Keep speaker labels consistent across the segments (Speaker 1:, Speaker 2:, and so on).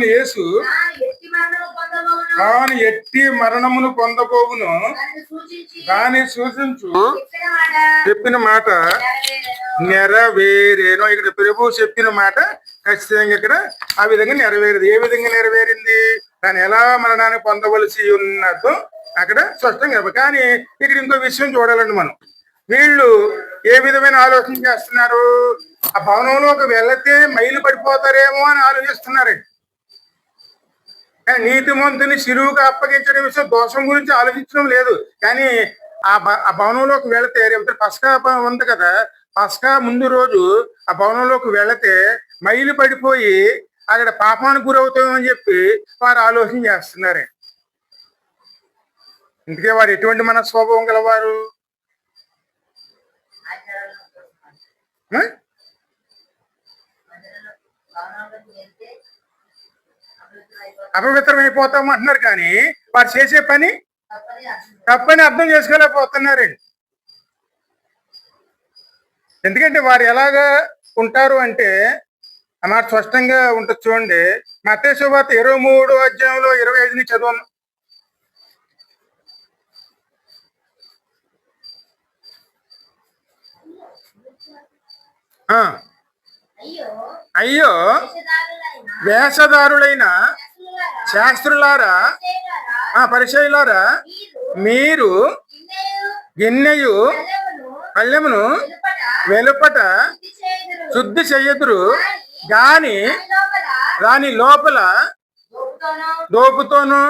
Speaker 1: యేసు తాను ఎట్టి మరణమును పొందబోవును దాన్ని సూచించు చెప్పిన మాట నెరవేరేను. ఇక్కడ ప్రభు చెప్పిన మాట ఖచ్చితంగా ఇక్కడ ఆ విధంగా నెరవేరింది. ఏ విధంగా నెరవేరింది? దాన్ని ఎలా మరణాన్ని పొందవలసి ఉన్నదో అక్కడ స్పష్టంగా. కానీ ఇక్కడ ఇంకో విషయం చూడాలండి మనం. వీళ్ళు ఏ విధమైన ఆలోచన చేస్తున్నారు? ఆ భవనంలోకి వెళితే మైలు పడిపోతారేమో అని ఆలోచిస్తున్నారండి. కానీ నీతిమంతుని శిలువుగా అప్పగించడం విషయం దోషం గురించి ఆలోచించడం లేదు. కానీ ఆ భవనంలోకి వెళితే రేపు పస్కా ఉంది కదా, పస్కా ముందు రోజు ఆ భవనంలోకి వెళితే మైలు పడిపోయి అక్కడ పాపానికి గురవుతామని చెప్పి వారు ఆలోచన చేస్తున్నారు. ఇందుకే వారు ఎటువంటి మన స్వభావం గలవారు? అపవిత్రమైపోతాం అంటున్నారు. కానీ వారు చేసే పని తప్పని అర్థం చేసుకోలేకపోతున్నారండి. ఎందుకంటే వారు ఎలాగా ఉంటారు అంటే ఆ మాట స్పష్టంగా ఉంటుంది చూడండి. మత్తయి సువార్త 23వ అధ్యాయంలో 25 చదవను. అయ్యో వేషధారులైన శాస్త్రులారా, పరిచయులారా, మీరు గిన్నెయు పళ్ళెమును వెలుపట శుద్ధి చెయ్యదురు, గాని దాని లోపల దోపుతోను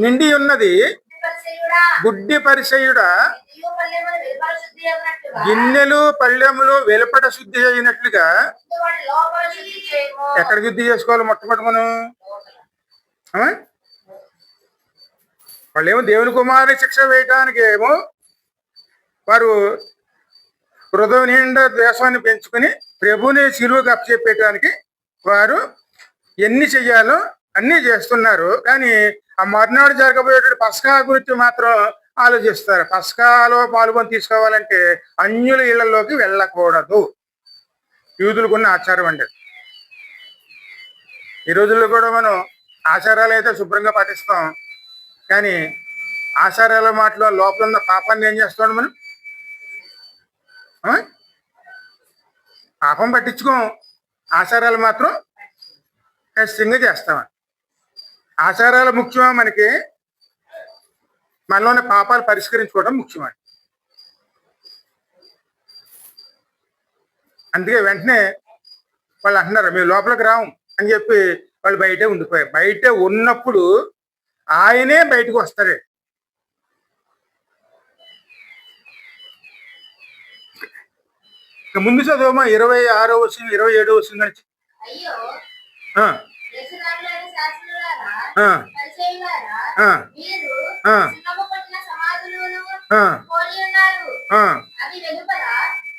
Speaker 1: నిండి ఉన్నది. గుడ్డి పరిచయుడా, గిన్నెలు పళ్ళెములు వెలుపట శుద్ధి అయినట్లుగా ఎక్కడ శుద్ధి చేసుకోవాలి? మొట్టమొదటి మనం వాళ్ళేమో దేవుని కుమారుని శిక్ష వేయటానికి ఏమో వారు హృదయం నిండా ద్వేషాన్ని పెంచుకుని ప్రభుని శిలువకు అప్పచెప్పేయటానికి వారు ఎన్ని చెయ్యాలో అన్ని చేస్తున్నారు. కానీ ఆ మర్నాడు జరగబోయేటువంటి పస్కా గురించి మాత్రం ఆలోచిస్తారు. పస్కాలో పాల్గొని తీసుకోవాలంటే అన్యుల ఇళ్లలోకి వెళ్ళకూడదు. యూదులకున్న ఆచారం అండి. ఈ రోజుల్లో కూడా మనం ఆచారాలు అయితే శుభ్రంగా పాటిస్తాం. కానీ ఆచారాల మాటలో లోపల ఉన్న పాపాన్ని ఏం చేస్తాం మనం? పాపం పట్టించుకోం, ఆచారాలు మాత్రం ఖచ్చితంగా చేస్తాం. ఆచారాలు ముఖ్యమా మనకి? మనలోని పాపాలు పరిష్కరించుకోవడం ముఖ్యమండి. అందుకే వెంటనే వాళ్ళు అంటున్నారు మేము లోపలికి రాము అని చెప్పి వాళ్ళు బయటే ఉండిపోయారు. బయటే ఉన్నప్పుడు ఆయనే బయటకు వస్తారే. ముందు చదువుమా 26వ వచనం 27వ వచనం నుంచి.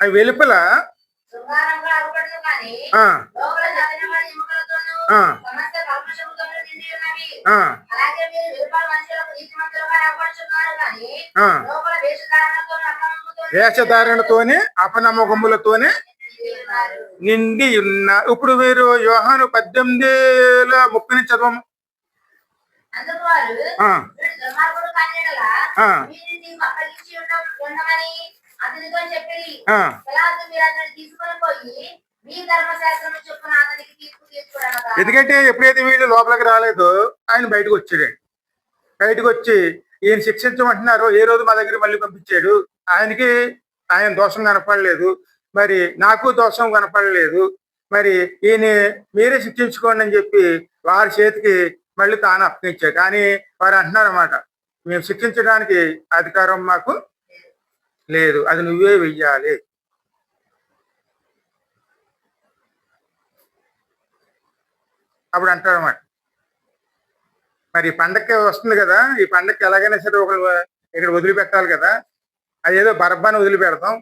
Speaker 1: అవి వెలుపల వేషధారణతోనే అపనమ్మకములతోనే నిండి ఉన్న. ఇప్పుడు మీరు యోహాను 18:30 చదవము. ఎందుకంటే ఎప్పుడైతే వీళ్ళు లోపలికి రాలేదో ఆయన బయటకు వచ్చాడు. బయటకు వచ్చి ఈయన శిక్షించమంటున్నారు. ఏ రోజు మా దగ్గర మళ్ళీ పంపించాడు. ఆయనకి ఆయన దోషం కనపడలేదు, మరి నాకు దోషం కనపడలేదు, మరి ఈయన మీరే శిక్షించుకోండి అని చెప్పి వారి చేతికి మళ్ళీ తాను అప్పగించాడు. కానీ వారు అంటున్నారన్నమాట, మేము శిక్షించడానికి అధికారం మాకు లేదు, అది నువ్వే వెయ్యాలి. అప్పుడు అంటారన్నమాట, మరి పండగకి వస్తుంది కదా, ఈ పండగకి ఎలాగైనా సరే ఒకరు ఇక్కడ వదిలిపెట్టాలి కదా, అదేదో బరబ్బాని వదిలిపెడతాం.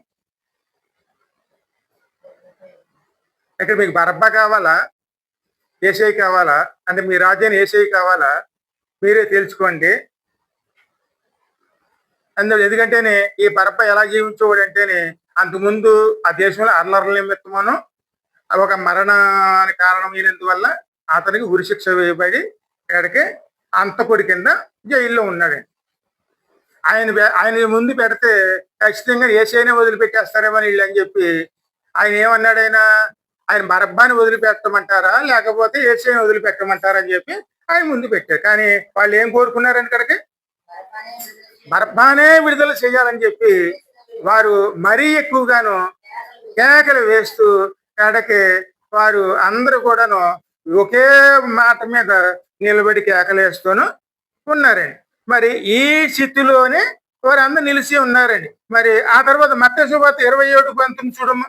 Speaker 1: ఇక్కడ మీకు బరబ్బా కావాలా, ఏసై కావాలా అంటే మీ రాజ్యాన్ని ఏసై కావాలా మీరే తెలుసుకోండి. అందులో ఎందుకంటేనే ఈ బరబ్బా ఎలా జీవించేవాడు అంటేనే అంతకుముందు ఆ దేశంలో అల్లర్ల నిమిత్తమను ఒక మరణానికి కారణమైనందువల్ల అతనికి ఉరిశిక్ష వేయబడి ఎక్కడికి అంతకుడి కింద జైల్లో ఉన్నాడండి. ఆయన ముందు పెడితే ఖచ్చితంగా ఏసైనా వదిలిపెట్టేస్తారేమో వీళ్ళు అని చెప్పి ఆయన ఏమన్నాడు, ఆయన బరబ్బాని వదిలిపెట్టమంటారా లేకపోతే ఏసైనా వదిలిపెట్టమంటారా అని చెప్పి ఆయన ముందు పెట్టారు. కానీ వాళ్ళు ఏం కోరుకున్నారని ఇక్కడికి బరబ్బానే విడుదల చేయాలని చెప్పి వారు మరీ ఎక్కువగాను కేకలు వేస్తూ ఎడకి వారు అందరూ కూడాను ఒకే మాట మీద నిలబడి కేకలేస్తూను ఉన్నారండి. మరి ఈ స్థితిలోనే వారందరూ నిలిచి ఉన్నారండి. మరి ఆ తర్వాత మత్తయి సువార్త 27:19 చూడమ్మా.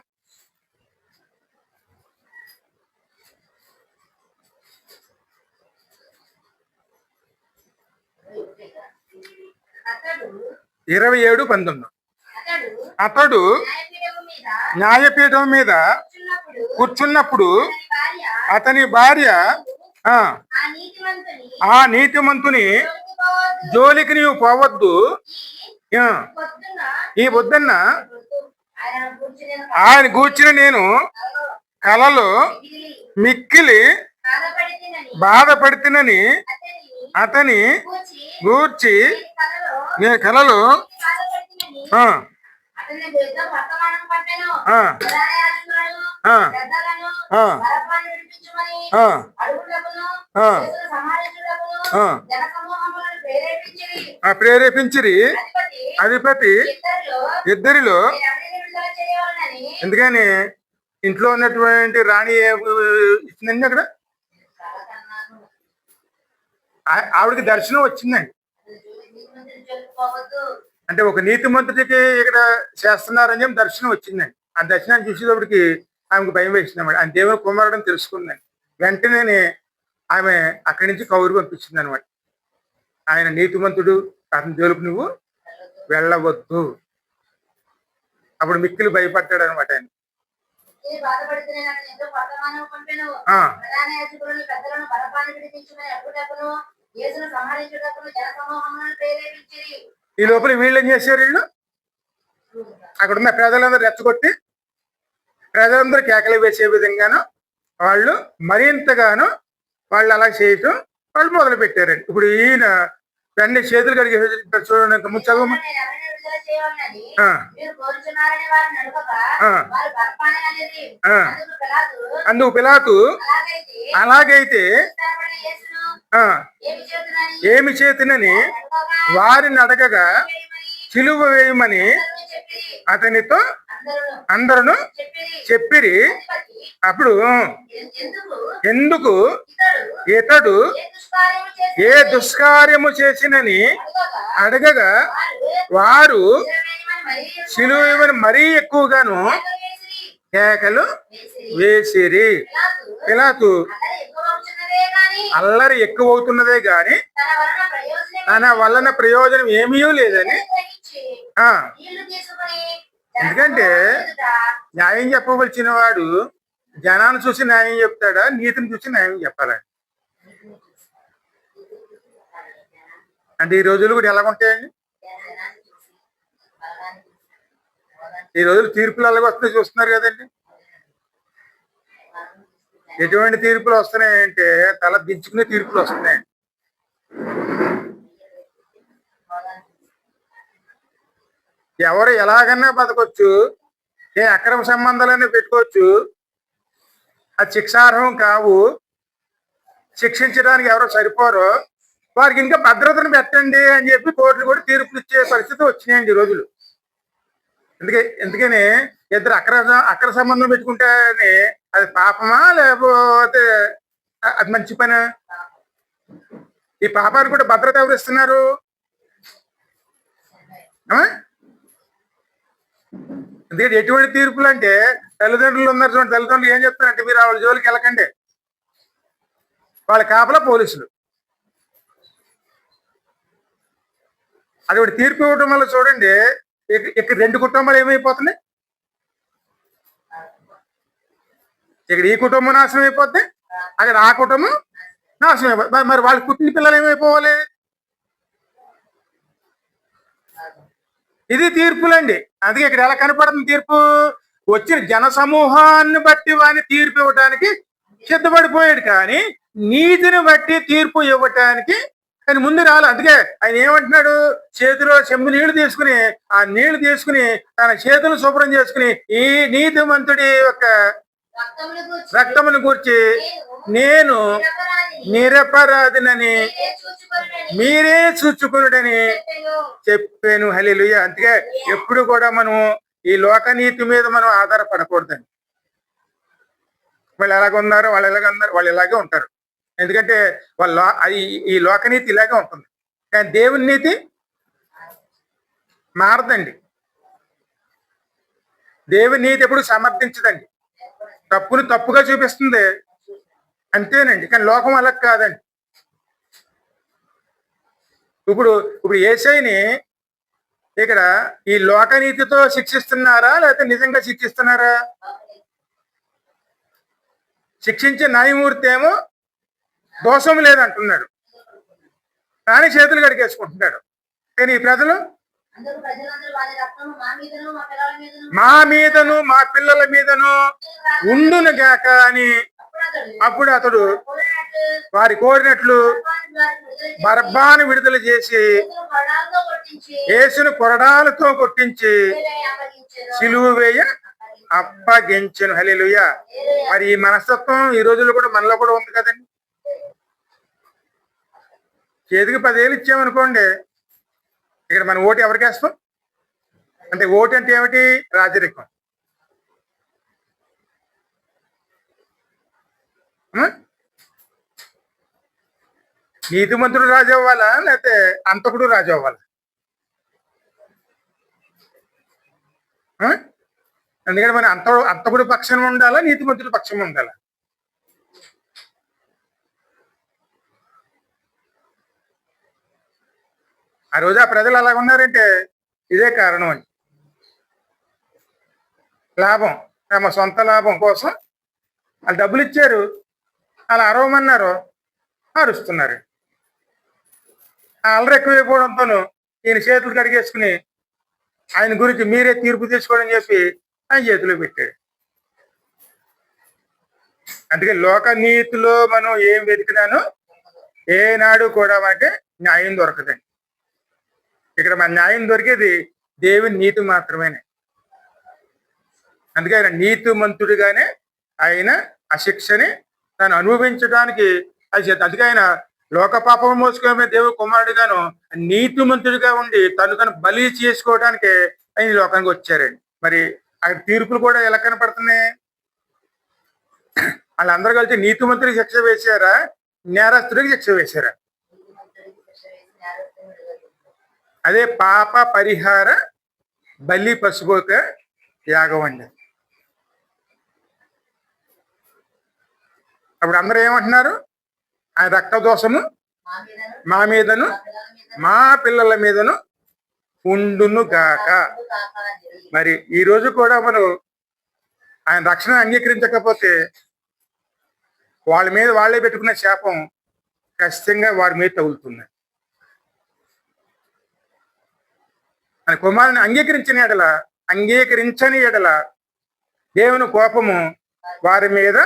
Speaker 2: అతడు
Speaker 1: 27:19 అతడు న్యాయపీఠం మీద కూర్చున్నప్పుడు అతని భార్య ఆ నీతిమంతుని జోలికి నీవు పోవద్దు, ఈ పొద్దున్న ఆయన కూర్చుని నేను కలలో మిక్కిలి బాధపడుతున్నని అతని గూర్చి నేను కలలో ప్రేరేపించిరి. అధిపతి ఇద్దరిలో ఎందుకని ఇంట్లో ఉన్నటువంటి రాణి ఇచ్చిందండి అక్కడ ఆవిడకి దర్శనం వచ్చిందండి. అంటే ఒక నీతిమంతుడికి ఇక్కడ చేస్తున్నారని చెప్పి దర్శనం వచ్చిందండి. ఆ దర్శనాన్ని చూసేటప్పటికి ఆమెకు భయం వేసిందన్నమాట. ఆయన దేవుని కుమారుడని తెలుసుకుందండి. వెంటనే ఆమె అక్కడి నుంచి కౌరు పంపించింది అనమాట. ఆయన నీతిమంతుడు, అతని జోలికి నువ్వు వెళ్ళవద్దు. అప్పుడు మిక్కిలి భయపడ్డాడు అనమాట ఆయన. ఈ లోపల వీళ్ళు ఏం చేశారు, వీళ్ళు అక్కడ ఉన్న ప్రజలందరూ రెచ్చగొట్టి ప్రజలందరూ కేకలు వేసే విధంగాను వాళ్ళు మరింతగాను వాళ్ళు అలా చేయటం వాళ్ళు మొదలు పెట్టారండి. ఇప్పుడు ఈయన వెంటనే చేతులు కడిగి చూడండి, ముందు చదువు. అందుకు పిలాతు అలాగైతే ఏమి చేతునని వారిని అడగగా సిలువ వేయమని అతనితో అందరూ చెప్పిరి. అప్పుడు ఎందుకు ఇతడు ఏ దుష్కార్యము చేసినని అడగగా వారు సిలువ వేయమని మరీ ఎక్కువగాను కేకలు వేసిరి. పిలాతు అల్లరి ఎక్కువ అవుతున్నదే గాని తన వలన ప్రయోజనం ఏమీ లేదని. ఎందుకంటే న్యాయం చెప్పవలసిన వాడు జనాన్ని చూసి న్యాయం చెప్తాడా, నీతిని చూసి న్యాయం చెప్పాలా? అంటే ఈ రోజులు కూడా ఎలాగుంటాయండి? ఈ రోజులు తీర్పులు అలాగే వస్తున్నాయి, చూస్తున్నారు కదండి. ఎటువంటి తీర్పులు వస్తున్నాయంటే తల దించుకునే తీర్పులు వస్తున్నాయి. ఎవరు ఎలాగన్నా బతకొచ్చు, ఏ అక్రమ సంబంధాలన్నీ పెట్టుకోవచ్చు, అది శిక్షార్హం కావు. శిక్షించడానికి ఎవరో సరిపోరు, వారికి ఇంకా భద్రతను పెట్టండి అని చెప్పి కోర్టులు కూడా తీర్పులు ఇచ్చే పరిస్థితి వచ్చినాయండి ఈ రోజులు. ఎందుకని ఇద్దరు అక్రమ సంబంధం పెట్టుకుంటే అది పాపమా లేకపోతే అది మంచి పని? ఈ పాపానికి కూడా భద్రత ఎవరు ఇస్తున్నారు? ఎందుకంటే ఎటువంటి తీర్పులు అంటే తల్లిదండ్రులు ఉన్నారు చూడండి, తల్లిదండ్రులు ఏం చెప్తారంటే మీరు వాళ్ళ జోలికి వెళ్ళకండి, వాళ్ళ కాపలా పోలీసులు. అది ఒకటి తీర్పు ఇవ్వటం వల్ల చూడండి ఇక్కడ రెండు కుటుంబాలు ఏమైపోతున్నాయి. ఇక్కడ ఈ కుటుంబం నాశనం అయిపోద్ది, అక్కడ ఆ కుటుంబం నాశనం అయిపోద్ది. మరి వాళ్ళ పుట్టిన పిల్లలు ఏమైపోవాలి? ఇది తీర్పులండి. అందుకే ఇక్కడ ఎలా కనపడుతుంది తీర్పు? వచ్చిన జన సమూహాన్ని బట్టి వాడిని తీర్పు ఇవ్వటానికి సిద్ధపడిపోయాడు, కానీ నీతిని బట్టి తీర్పు ఇవ్వటానికి ఆయన ముందు రాలి. అందుకే ఆయన ఏమంటున్నాడు, చేతిలో చెంబు నీళ్లు తీసుకుని ఆ నీళ్లు తీసుకుని తన చేతులు శుభ్రం చేసుకుని ఈ నీతిమంతుడి యొక్క రక్తమును గూర్చి నేను నిరపరాధినని మీరే చూచుకునుడని చెప్పాను. హల్లెలూయా. అందుకే ఎప్పుడు కూడా మనం ఈ లోకనీతి మీద మనం ఆధారపడకూడదండి. వాళ్ళు ఎలాగ ఉన్నారు, వాళ్ళు ఎలాగ ఉన్నారు, వాళ్ళు ఇలాగే ఉంటారు. ఎందుకంటే వాళ్ళ అది ఈ లోకనీతి ఇలాగే ఉంటుంది, కానీ దేవుని నీతి మారదండి. దేవుని నీతి ఎప్పుడు సమర్థించదండి, తప్పుని తప్పుగా చూపిస్తుంది అంతేనండి. కానీ లోకం అలా కాదండి. ఇప్పుడు యేసయ్యని ఇక్కడ ఈ లోకనీతితో శిక్షిస్తున్నారా లేకపోతే నిజంగా శిక్షిస్తున్నారా? శిక్షించే న్యాయమూర్తి ఏమో దోషం లేదంటున్నాడు, కానీ చేతులు కడిగేసుకుంటున్నాడు. కానీ ఈ ప్రజలు మా మీదను మా పిల్లల మీదను ఉండును గాక అని అప్పుడు అతడు వారి కోరినట్లు బరబ్బాను విడుదల చేసి యేసును కొరడాలతో కొట్టించి సిలువ వేయ అప్పగించెను. హల్లెలూయా. మరి ఈ మనస్తత్వం ఈ రోజుల్లో కూడా మనలో కూడా ఉంది కదండి. చేతికి 10 ఏళ్ళు ఇచ్చామనుకోండి, ఇక్కడ మన ఓటు ఎవరికి వేస్తాం? అంటే ఓటు అంటే ఏమిటి? రాజరికం. నీతిమంతుడు రాజు అవ్వాలా లేకపోతే అంతకుడు రాజు అవ్వాలా? ఎందుకంటే మన అంతకుడు పక్షం ఉండాలా, నీతిమంతుడి పక్షం ఉండాలా? ఆ రోజు ఆ ప్రజలు అలాగ ఉన్నారంటే ఇదే కారణం అండి. లాభం, తమ సొంత లాభం కోసం వాళ్ళు డబ్బులు ఇచ్చారు, వాళ్ళు అరవమన్నారు, అరుస్తున్నారు. అల్లరి ఎక్కువైపోవడంతోనూ ఈయన చేతులు కడిగేసుకుని ఆయన గురించి మీరే తీర్పు తీసుకోవడం చెప్పి ఆయన చేతిలో పెట్టాడు. అందుకే లోక నీతిలో మనం ఏం వెతికినానో ఏనాడు కూడా మనకి న్యాయం దొరకదండి. ఇక్కడ మన న్యాయం దొరికేది దేవుని నీతి మాత్రమేనే. అందుకే ఆయన నీతిమంతుడిగానే ఆయన ఆ శిక్షని తను అనుభవించడానికి అది. అందుకే ఆయన లోక పాపం మోసుకునే దేవుడు కుమారుడిగాను నీతిమంతుడిగా ఉండి తను బలి చేసుకోవడానికి ఆయన లోకానికి వచ్చారండి. మరి ఆయన తీర్పులు కూడా ఎలా కనపడుతున్నాయి? వాళ్ళందరూ కలిసి నీతిమంతుడికి శిక్ష వేశారా, నేరస్తుడికి శిక్ష వేశారా? అదే పాప పరిహార బలి పశుపోక యాగం అండి. అప్పుడు అందరూ ఏమంటున్నారు? ఆయన రక్తదోషము మా మీదను మా పిల్లల మీదను ఉండును గాక. మరి ఈ రోజు కూడా మనం ఆయన రక్షణ అంగీకరించకపోతే వాళ్ళ మీద వాళ్ళే పెట్టుకున్న శాపం ఖచ్చితంగా వారి మీద తగులుతుంది. ఆయన కుమారుని అంగీకరించని ఎడల దేవుని కోపము వారి మీద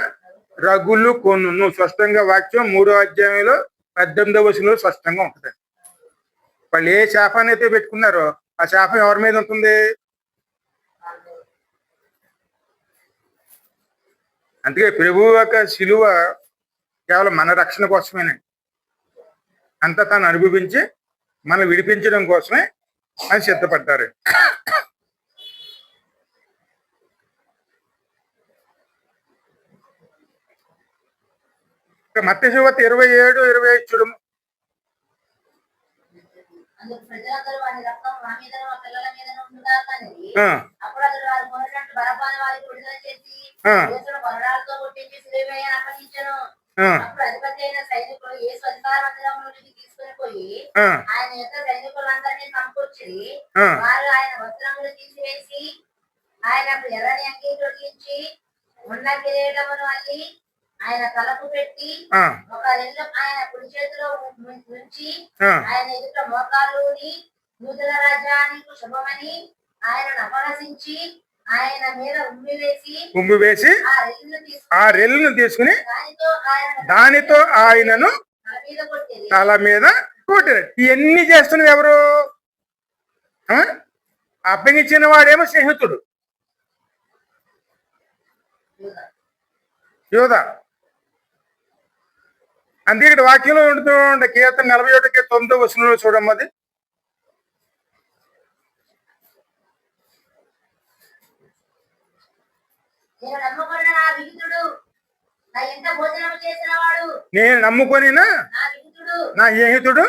Speaker 1: రగులు కొను. స్పష్టంగా వాక్యం 3వ అధ్యాయంలో 18వ వచనంలో స్పష్టంగా ఉంటుంది. వాళ్ళు ఏ శాపాన్ని అయితే పెట్టుకున్నారో ఆ శాపం ఎవరి మీద ఉంటుంది? అందుకే ప్రభువు యొక్క శిలువ కేవలం మన రక్షణ కోసమేనండి. అంతా తాను అనుభవించి మనం విడిపించడం కోసమే అని సిద్ధపడ్డారు. మత్తయి సువార్త 27:25 చూడము.
Speaker 2: ఆయన తలకు పెట్టి ఒక రెల్లు ఆయన కుడి చేతిలో ఉంచి ఆయన ఎదుట మోకాలుని నూతన రాజ్యానికి శుభమని ఆయనను అపహసించి ఆయన మీద
Speaker 1: ఉమ్మి వేసి ఆ రెల్లును తీసుకుని దానితో ఆయనను తల మీద కొట్టారు. ఇవన్నీ చేస్తున్నది ఎవరు? అప్పగించిన వాడేమో స్నేహితుడు యోధ. అందుకే ఇక్కడ వాక్యంలో ఉంటూ కీర్తన 41:9 చూడమ్మది. నేను నమ్ముకొని నా స్నేహితుడు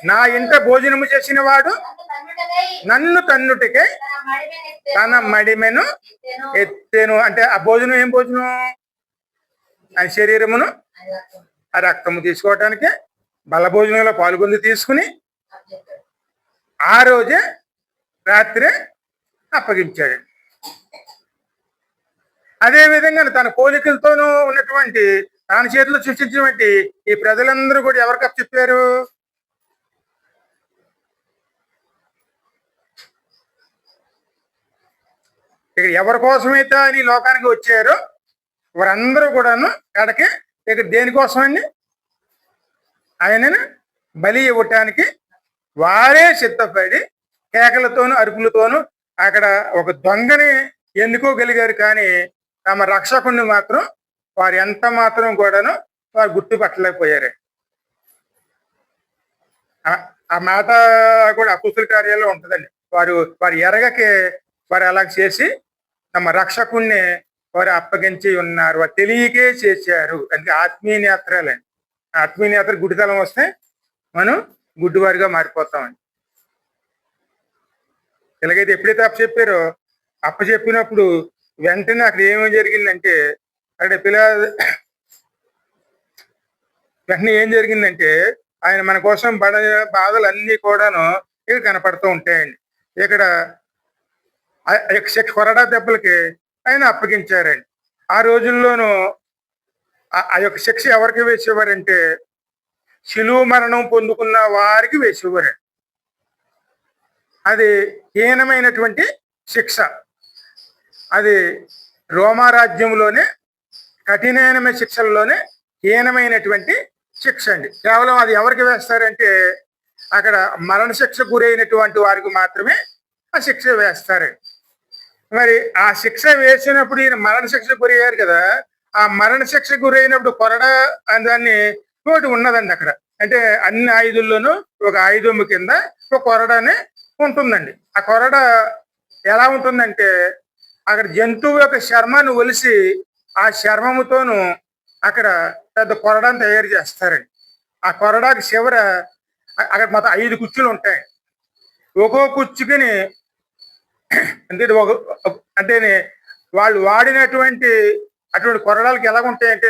Speaker 1: నా ఇంట భోజనము చేసిన వాడు నన్ను తన్నుటికే తన మడిమెను ఎత్తెను. అంటే ఆ భోజనం ఏం భోజనం? ఆ శరీరమును ఆ రక్తము తీసుకోవటానికి బల భోజనంలో పాల్గొంది తీసుకుని ఆ రోజే రాత్రి అప్పగించాడు. అదే విధంగా తన పోలికలతోనూ ఉన్నటువంటి తన చేతిలో సృష్టించినటువంటి ఈ ప్రజలందరూ కూడా ఎవరికి అప్పచెప్పారు? ఇక్కడ ఎవరి కోసమైతే ఆయన ఈ లోకానికి వచ్చారో వారందరూ కూడాను ఎడకి ఇక్కడ దేనికోసమండి? ఆయనను బలి ఇవ్వటానికి వారే సిద్ధపడి కేకలతోనూ అరుపులతోనూ అక్కడ ఒక దొంగని ఎన్నుకోగలిగారు. కానీ తమ రక్షకుడిని మాత్రం వారు ఎంత మాత్రం కూడాను వారు గుర్తుపట్టలేకపోయారు. ఆ మాట కూడా అపోస్తుల కార్యాల్లో ఉంటుందండి. వారు ఎరగకే వారు అలా చేసి తమ రక్షకుణ్ణి వారు అప్పగించి ఉన్నారు. వారు తెలియకే చేశారు. అంటే ఆత్మీయ నేత్రాలండి. ఆత్మీయ నేత్ర గుడితలం వస్తే మనం గుడ్డివారిగా మారిపోతామండి. ఇలాగైతే ఎప్పుడైతే అప్పచెప్పినప్పుడు వెంటనే అక్కడ ఏమేమి జరిగిందంటే అక్కడ వెంటనే ఏం జరిగిందంటే ఆయన మన కోసం బాధలు అన్నీ కూడాను ఇక్కడ కనపడుతూ ఉంటాయండి. ఇక్కడ కొరడా దెబ్బలకి ఆయన అప్పగించారండి. ఆ రోజుల్లోనూ ఆ యొక్క శిక్ష ఎవరికి వేసేవారంటే శిలువ మరణం పొందుకున్న వారికి వేసేవారండి. అది హీనమైనటువంటి శిక్ష. అది రోమారాజ్యంలోనే కఠినమైన శిక్షల్లోనే హీనమైనటువంటి శిక్ష అండి. కేవలం అది ఎవరికి వేస్తారంటే అక్కడ మరణశిక్ష గురైనటువంటి వారికి మాత్రమే ఆ శిక్ష వేస్తారండి. మరి ఆ శిక్ష వేసినప్పుడు ఈయన మరణశిక్ష గురయ్యారు కదా. ఆ మరణశిక్ష గురైనప్పుడు కొరడ దాన్ని ఒకటి ఉన్నదండి అక్కడ. అంటే అన్ని ఆయుధుల్లోనూ ఒక ఆయుధము కింద ఒక కొరడనే ఉంటుందండి. ఆ కొరడ ఎలా ఉంటుందంటే అక్కడ జంతువు యొక్క చర్మాన్ని ఒలిసి ఆ చర్మముతోనూ అక్కడ పెద్ద కొరడాన్ని తయారు చేస్తారండి. ఆ కొరడాకి చివర అక్కడ మొత్తం 5 కుచ్చులు ఉంటాయి. ఒక్కో కుచ్చుకిని అంటే వాళ్ళు వాడినటువంటి అటువంటి కొరడాలకి ఎలా ఉంటాయంటే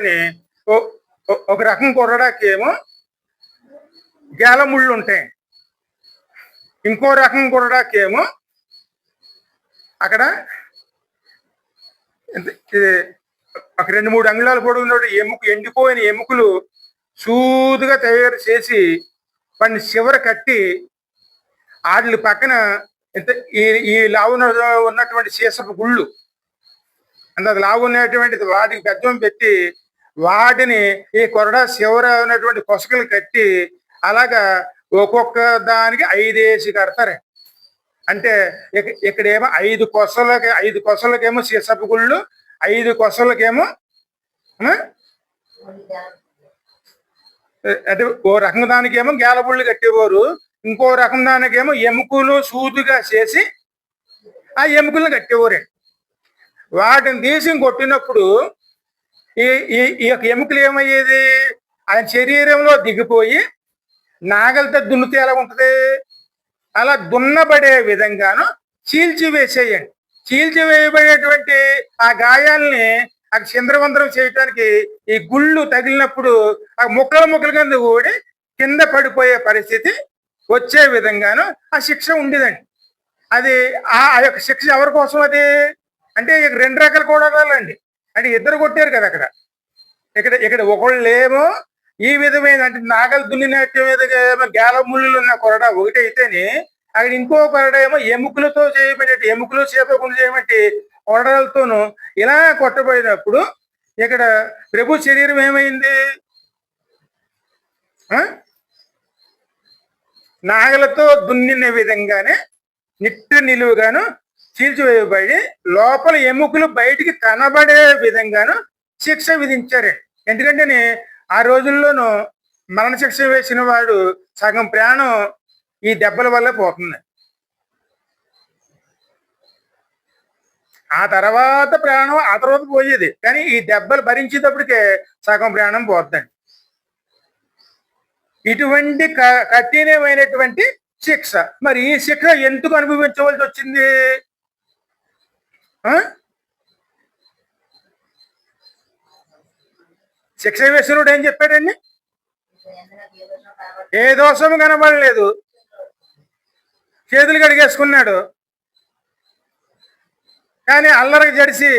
Speaker 1: ఒక రకం కొరడాకి ఏమో గేలముళ్ళు ఉంటాయి. ఇంకో రకం కొరడాకి ఏమో అక్కడ ఒక 2-3 అంగుళాల పొడవున ఎండిపోయిన ఎముకలు సూదుగా తయారు చేసి వాడిని చివర కట్టి వాటి పక్కన ఈ లావున ఉన్నటువంటి సీసపు గుళ్ళు అంటే అది లావు ఉన్నటువంటిది వాటికి పెద్దం పెట్టి వాటిని ఈ కొరడా చివర ఉన్నటువంటి కొసకలు కట్టి అలాగా ఒక్కొక్క దానికి 5 కడతారు. అంటే ఇక్కడేమో 5 కొసలకేమో సీసపు గుళ్ళు, 5 కొసలకేమో అంటే ఓ రకం దానికేమో గేలబుళ్ళు కట్టేవారు. ఇంకో రకం దానికేమో ఎముకలు సూదుగా చేసి ఆ ఎముకలను కట్టేవారే. వాటిని తీసి కొట్టినప్పుడు ఈ యొక్క ఎముకలు ఏమయ్యేది? ఆయన శరీరంలో దిగిపోయి నాగలితో దున్నితే ఎలా ఉంటుంది అలా దున్నబడే విధంగాను చీల్చివేసేయండి. చీల్చివేయబడేటువంటి ఆ గాయాల్ని ఆ చింద్రవందరం చేయటానికి ఈ గుళ్ళు తగిలినప్పుడు ఆ ముక్కల కింద ఊడి కింద పడిపోయే పరిస్థితి వచ్చే విధంగాను ఆ శిక్ష ఉండేదండి. అది ఆ యొక్క శిక్ష ఎవరి కోసం? అది అంటే 2 రకాల కొరడాలండి. అంటే 2 కొట్టారు కదా అక్కడ. ఇక్కడ ఒకళ్ళేమో ఈ విధమైన అంటే నాగలు దున్నినట్టు గేల ముళ్ళు ఉన్న కొరడా ఒకటి అయితేనే అక్కడ ఇంకో కొరడేమో ఎముకలతో చేయబడి ఎముకలు చేపకుండా చేయబట్టి కొరడలతోనూ ఇలా కొట్టబడినప్పుడు ఇక్కడ ప్రభు శరీరం ఏమైంది? నాగలతో దున్నిన విధంగానే నిట్టు నిలువుగాను చీల్చివేయబడి లోపల ఎముకలు బయటికి కనబడే విధంగాను శిక్ష విధించారు. ఎందుకంటే ఆ రోజుల్లోనూ మరణశిక్ష వేసిన వాడు సగం ప్రాణం ఈ దెబ్బల వల్ల పోతుంది. ఆ తర్వాత ప్రాణం ఆ తర్వాత పోయేది, కానీ ఈ దెబ్బలు భరించేటప్పటికే సగం ప్రాణం పోతుందండి. ఇటువంటి కఠినమైనటువంటి శిక్ష. మరి ఈ శిక్ష ఎందుకు అనుభవించవలసి వచ్చింది? శిక్ష వేసినోడు ఏం చెప్పాడండి? ఏ దోషము కనబడలేదు, చేతులు కడిగేసుకున్నాడు, కానీ అల్లరికి జడిసి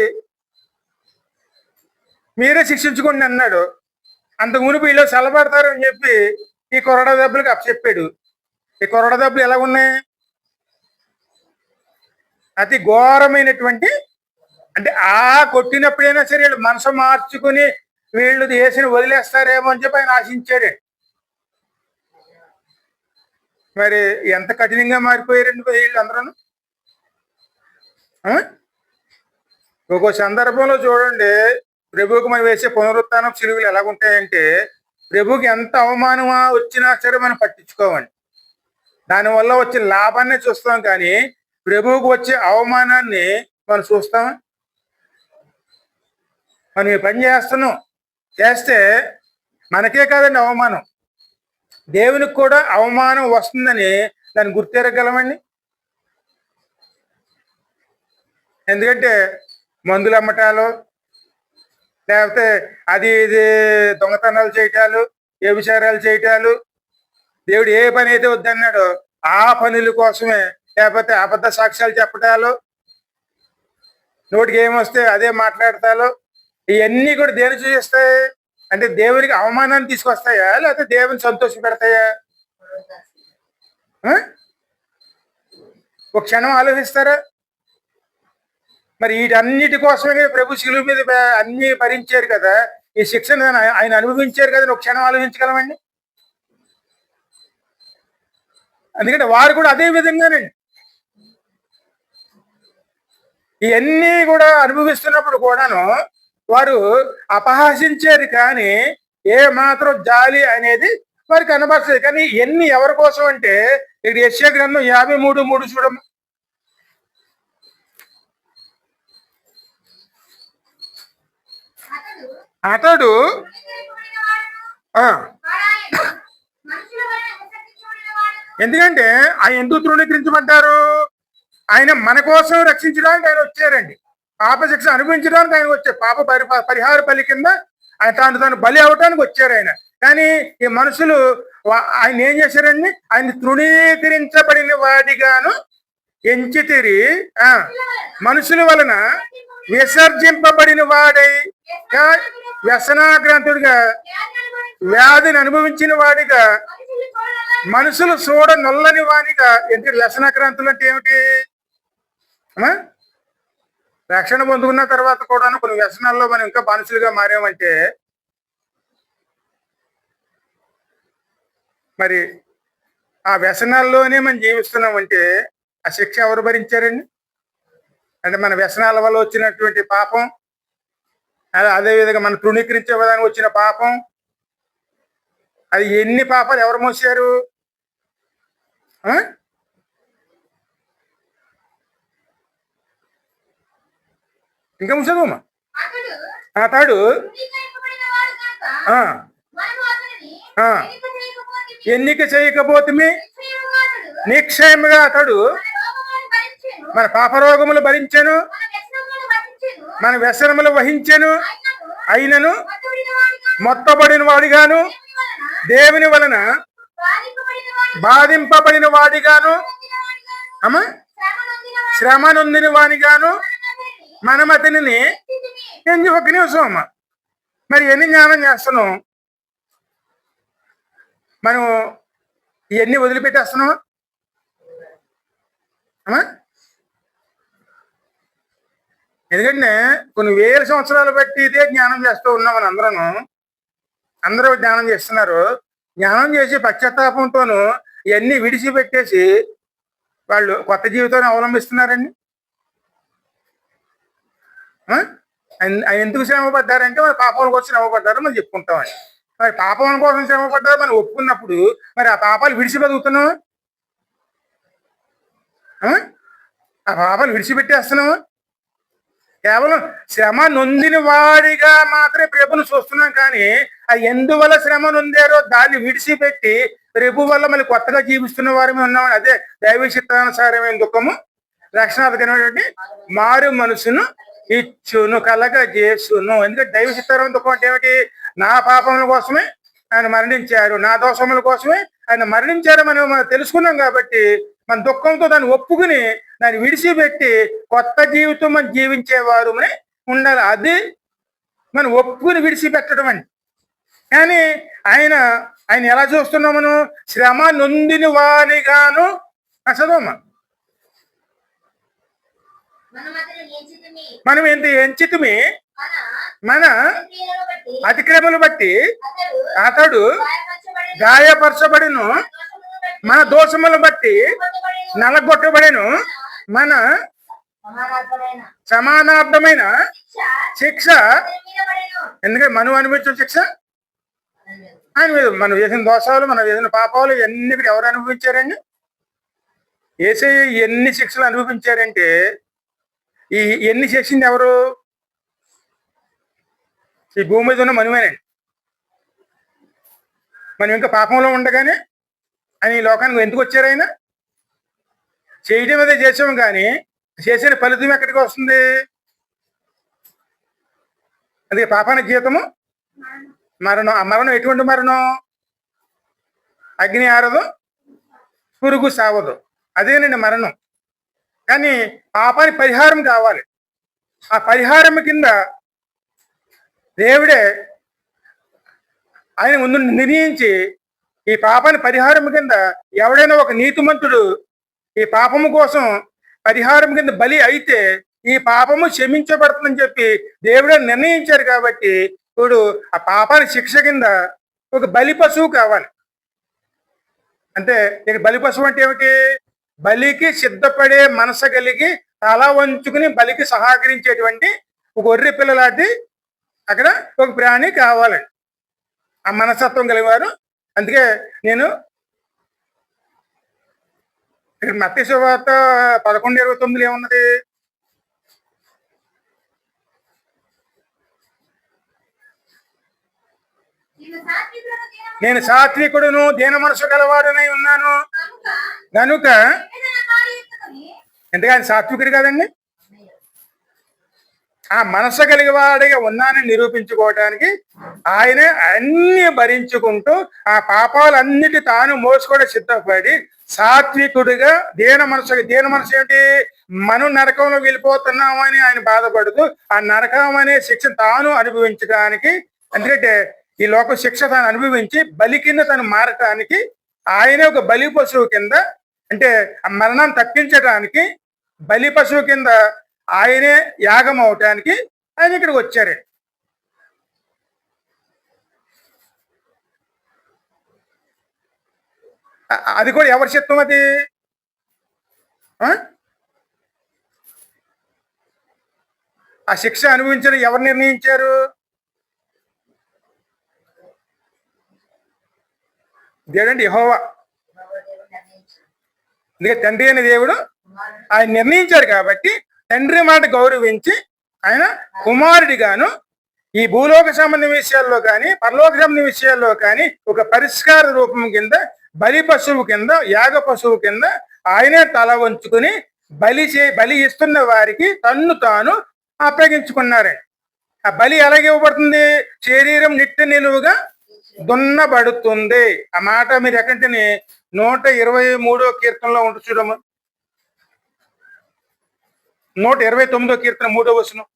Speaker 1: మీరే శిక్షించుకోండి అన్నాడు. అంతకు మునుపు వీళ్ళు చల్లబడతారు అని చెప్పి ఈ కొరడ దెబ్బలకు అప్పచెప్పాడు. ఈ కొరడ దెబ్బలు ఎలా ఉన్నాయి? అతి ఘోరమైనటువంటి, అంటే ఆ కొట్టినప్పుడైనా సరే వీళ్ళు మనసు మార్చుకుని వీళ్ళు దేశం వదిలేస్తారేమో అని చెప్పి ఆయన ఆశించాడు. మరి ఎంత కఠినంగా మారిపోయారండి వీళ్ళు అందరూ. ఒక్కో సందర్భంలో చూడండి, ప్రభువుకి మనం వేసే పునరుత్థానం సిలువలు ఎలాగుంటాయంటే, ప్రభువుకి ఎంత అవమానం వచ్చినా సరే మనం పట్టించుకోవండి. దానివల్ల వచ్చే లాభాన్ని చూస్తాం, కానీ ప్రభువుకు వచ్చే అవమానాన్ని మనం చూస్తామా? మనం ఈ పని చేస్తే మనకే కాదండి అవమానం, దేవునికి కూడా అవమానం వస్తుందని దాన్ని గుర్తెరగలమండి. ఎందుకంటే మందులు అమ్మటాలు, లేకపోతే అది ఇది దొంగతనాలు చేయటాలు, వ్యభిచారాలు చేయటాలు, దేవుడు ఏ పని అయితే వద్దన్నాడో ఆ పనుల కోసమే, లేకపోతే అబద్ధ సాక్ష్యాలు చెప్పటాలు, నోటికి ఏమొస్తే అదే మాట్లాడతాలు, ఇవన్నీ కూడా దేని చూపిస్తాయి అంటే దేవునికి అవమానాన్ని తీసుకొస్తాయా, లేకపోతే దేవుని సంతోష పెడతాయా? ఒక క్షణం ఆలోచిస్తారా? మరి వీటన్నిటి కోసమే ప్రభు శిలువ మీద అన్ని భరించారు కదా, ఈ శిక్షను ఆయన అనుభవించారు కదా, ఒక క్షణం ఆలోచించగలమండి. ఎందుకంటే వారు కూడా అదే విధంగానండి ఇవన్నీ కూడా అనుభవిస్తున్నప్పుడు కూడాను వారు అపహాసించారు, కానీ ఏ మాత్రం జాలి అనేది వారికి కనబడుతుంది. కానీ ఎన్ని ఎవరి కోసం అంటే, ఇక్కడ యెషయా గ్రంథం 53:3 చూడము. అతడు ఎందుకంటే ఆయన ఎందుకు తృణీకరించబడ్డారు? ఆయన మన కోసం రక్షించడానికి ఆయన వచ్చారండి. పాప శిక్ష అనుభవించడానికి ఆయన వచ్చారు. పాప పరిహార బలి కింద ఆయన తాను బలి అవటానికి వచ్చారు ఆయన. కానీ ఈ మనుషులు ఆయన ఏం చేశారండి? ఆయన తృణీకరించబడిన వాడిగాను ఎంచితిరి, మనుషుల వలన విసర్జింపబడిన వాడై, వ్యసనాగ్రంథుడిగా, వ్యాధిని అనుభవించిన వాడిగా, మనుషులు చూడ నొల్లని వాడిగా. ఎందుకంటే వ్యసనాక్రాంతులు అంటే ఏమిటి? రక్షణ పొందుకున్న తర్వాత కూడా కొన్ని వ్యసనాల్లో మనం ఇంకా బానిసలుగా మారామంటే, మరి ఆ వ్యసనాల్లోనే మనం జీవిస్తున్నామంటే ఆ శిక్ష ఎవరు భరించారండి? అంటే మన వ్యసనాల వల్ల వచ్చినటువంటి పాపం, అదేవిధంగా మన తృణీకరించే విధానం వచ్చిన పాపం, అది ఎన్ని పాపాలు ఎవరు మోసారు? ఇంకా ముసదమ్మా. అతడు ఎన్నిక చేయకపోతే నిక్షేమగా అతడు మన పాపరోగములు భరించెను, మన వ్యసనములు వహించెను, అయినను మొత్తబడిన వాడిగాను, దేవుని వలన బాధింపబడిన వాడిగాను, శ్రమ నొందిన వాడిగాను మనం అతనిని ఒక నిమిషం అమ్మ. మరి ఎన్ని జ్ఞానం చేస్తున్నాం మనం? ఇవన్నీ వదిలిపెట్టేస్తున్నాం. అమ్మా, ఎందుకంటే కొన్ని వేల సంవత్సరాలు బట్టి ఇదే జ్ఞానం చేస్తూ ఉన్నామని అందరూ జ్ఞానం చేస్తున్నారు. జ్ఞానం చేసి పశ్చాత్తాపంతోనూ ఇవన్నీ విడిచిపెట్టేసి వాళ్ళు కొత్త జీవితాన్ని అవలంబిస్తున్నారండి. ఎందుకు శ్రమ పడ్డారంటే మరి పాపాల కోసం శ్రమ పడ్డారు మనం చెప్పుకుంటామని. మరి పాపాల కోసం శ్రమ పడ్డారు మనం ఒప్పుకున్నప్పుడు మరి ఆ పాపాలు విడిచి బతుకుతున్నావా? ఆ పాపాలు విడిచిపెట్టేస్తున్నావా? కేవలం శ్రమ నొందిన వాడిగా మాత్రమే ప్రభుని చూస్తున్నాం, కానీ ఆ ఎందువల్ల శ్రమ నొందారో దాన్ని విడిచిపెట్టి ప్రభు వల్ల మళ్ళీ కొత్తగా జీవిస్తున్న వారమే ఉన్నామని. అదే దైవ చిత్తానుసారమైన దుఃఖము రక్షణార్థకమైనటువంటి మారు మనసును ఇచ్చును కలగజేసును. ఎందుకంటే దైవ చిత్తారమైన దుఃఖం అంటే ఏమిటి? నా పాపముల కోసమే ఆయన మరణించారు, నా దోషముల కోసమే ఆయన మరణించారు మనం తెలుసుకున్నాం. కాబట్టి మన దుఃఖంతో దాన్ని ఒప్పుకుని దాన్ని విడిచిపెట్టి కొత్త జీవితం మనం జీవించేవారు ఉండాలి. అది మనం ఒప్పుకుని విడిచిపెట్టడం అండి. కానీ ఆయన ఎలా చూస్తున్నాం? మనం శ్రమ నొందిన వారిగాను చదవమ్మా. మనం ఎంత ఎంచితిమి మన అతిక్రమలు బట్టి అతడు గాయపరచబడిను, మన దోషములు బట్టి నలగొట్టబడిను, మన సమానార్థమైన శిక్ష. ఎందుకంటే మనం అనిపించిన శిక్ష ఆయన మీద. మనం చేసిన దోషాలు, మనం చేసిన పాపాలు ఇవన్నీ కూడా ఎవరు అనుభవించారండి? యేసయ్య ఎన్ని శిక్షలు అనుభవించారంటే ఎన్ని చేసింది ఎవరు? ఈ భూమి మీద ఉన్న మనమేనండి. మనం ఇంకా పాపంలో ఉండగానే ఆయన ఈ లోకానికి ఎందుకు వచ్చారు? ఆయన చేయటం అదే చేసాము, కానీ చేసిన ఫలితం ఎక్కడికి వస్తుంది? అందుకే పాపానికి జీతము మరణం. ఆ మరణం ఎటువంటి మరణం? అగ్ని ఆరదు, పురుగు సావదు, అదేనండి మరణం. కానీ పాపానికి పరిహారం కావాలి. ఆ పరిహారం కింద దేవుడే ఆయన ముందు నిర్ణయించి ఈ పాపాన్ని పరిహారం కింద ఎవడైనా ఒక నీతిమంతుడు ఈ పాపము కోసం పరిహారం కింద బలి అయితే ఈ పాపము క్షమించబడుతుందని చెప్పి దేవుడే నిర్ణయించారు. కాబట్టి ఇప్పుడు ఆ పాపానికి శిక్ష కింద ఒక బలి పశువు కావాలి. అంటే ఇక బలి పశువు అంటే ఏమిటి? బలికి సిద్ధపడే మనసు కలిగి తల వంచుకుని బలికి సహకరించేటువంటి ఒక గొర్రె పిల్లలాంటి అక్కడ ఒక ప్రాణి కావాలండి, ఆ మనస్తత్వం కలిగారు. అందుకే నేను ఇక్కడ మత్తయి సువార్త 11:29 ఏమున్నది? నేను సాత్వికుడును దీన మనసు గలవాడునై ఉన్నాను కనుక. ఎందుకని సాత్వికుడు కదండి? ఆ మనసు కలిగివాడిగా ఉన్నానని నిరూపించుకోవటానికి ఆయనే అన్ని భరించుకుంటూ ఆ పాపాలన్నిటి తాను మోసుకోవడం సిద్ధపడి సాత్వికుడిగా దీన మనసు ఏంటి? మనం నరకంలో వెళ్ళిపోతున్నామని ఆయన బాధపడుతూ ఆ నరకం అనే శిక్ష తాను అనుభవించడానికి, ఎందుకంటే ఈ లోక శిక్ష తాను అనుభవించి బలి కింద తను మారటానికి ఆయనే ఒక బలి పశువు కింద, అంటే ఆ మరణాన్ని తప్పించడానికి బలి పశువు కింద ఆయనే యాగం అవటానికి ఆయన ఇక్కడికి వచ్చారు. అది కూడా ఎవరి చిత్తం? అది ఆ శిక్ష అనుభవించడం ఎవరు నిర్ణయించారు? దేవుడండి, యెహోవా. అందుకే తండ్రి అనే దేవుడు ఆయన నిర్ణయించారు. కాబట్టి తండ్రి మాట గౌరవించి ఆయన కుమారుడిగాను ఈ భూలోక సంబంధ విషయాల్లో కానీ పరలోక సంబంధ విషయాల్లో కానీ ఒక పరిష్కార రూపం కింద బలి పశువు కింద, యాగ పశువు కింద ఆయనే తల వంచుకుని బలి ఇస్తున్న వారికి తన్ను తాను అప్పగించుకున్నారండి. ఆ బలి ఎలాగ ఇవ్వబడుతుంది? శరీరం నిట్ట నిలువుగా దున్నబడుతుంది. ఆ మాట మీరు ఎక్కడంటే 123వ కీర్తనలో ఉంటుంది చూడము. 129వ కీర్తన 3వ వచనం.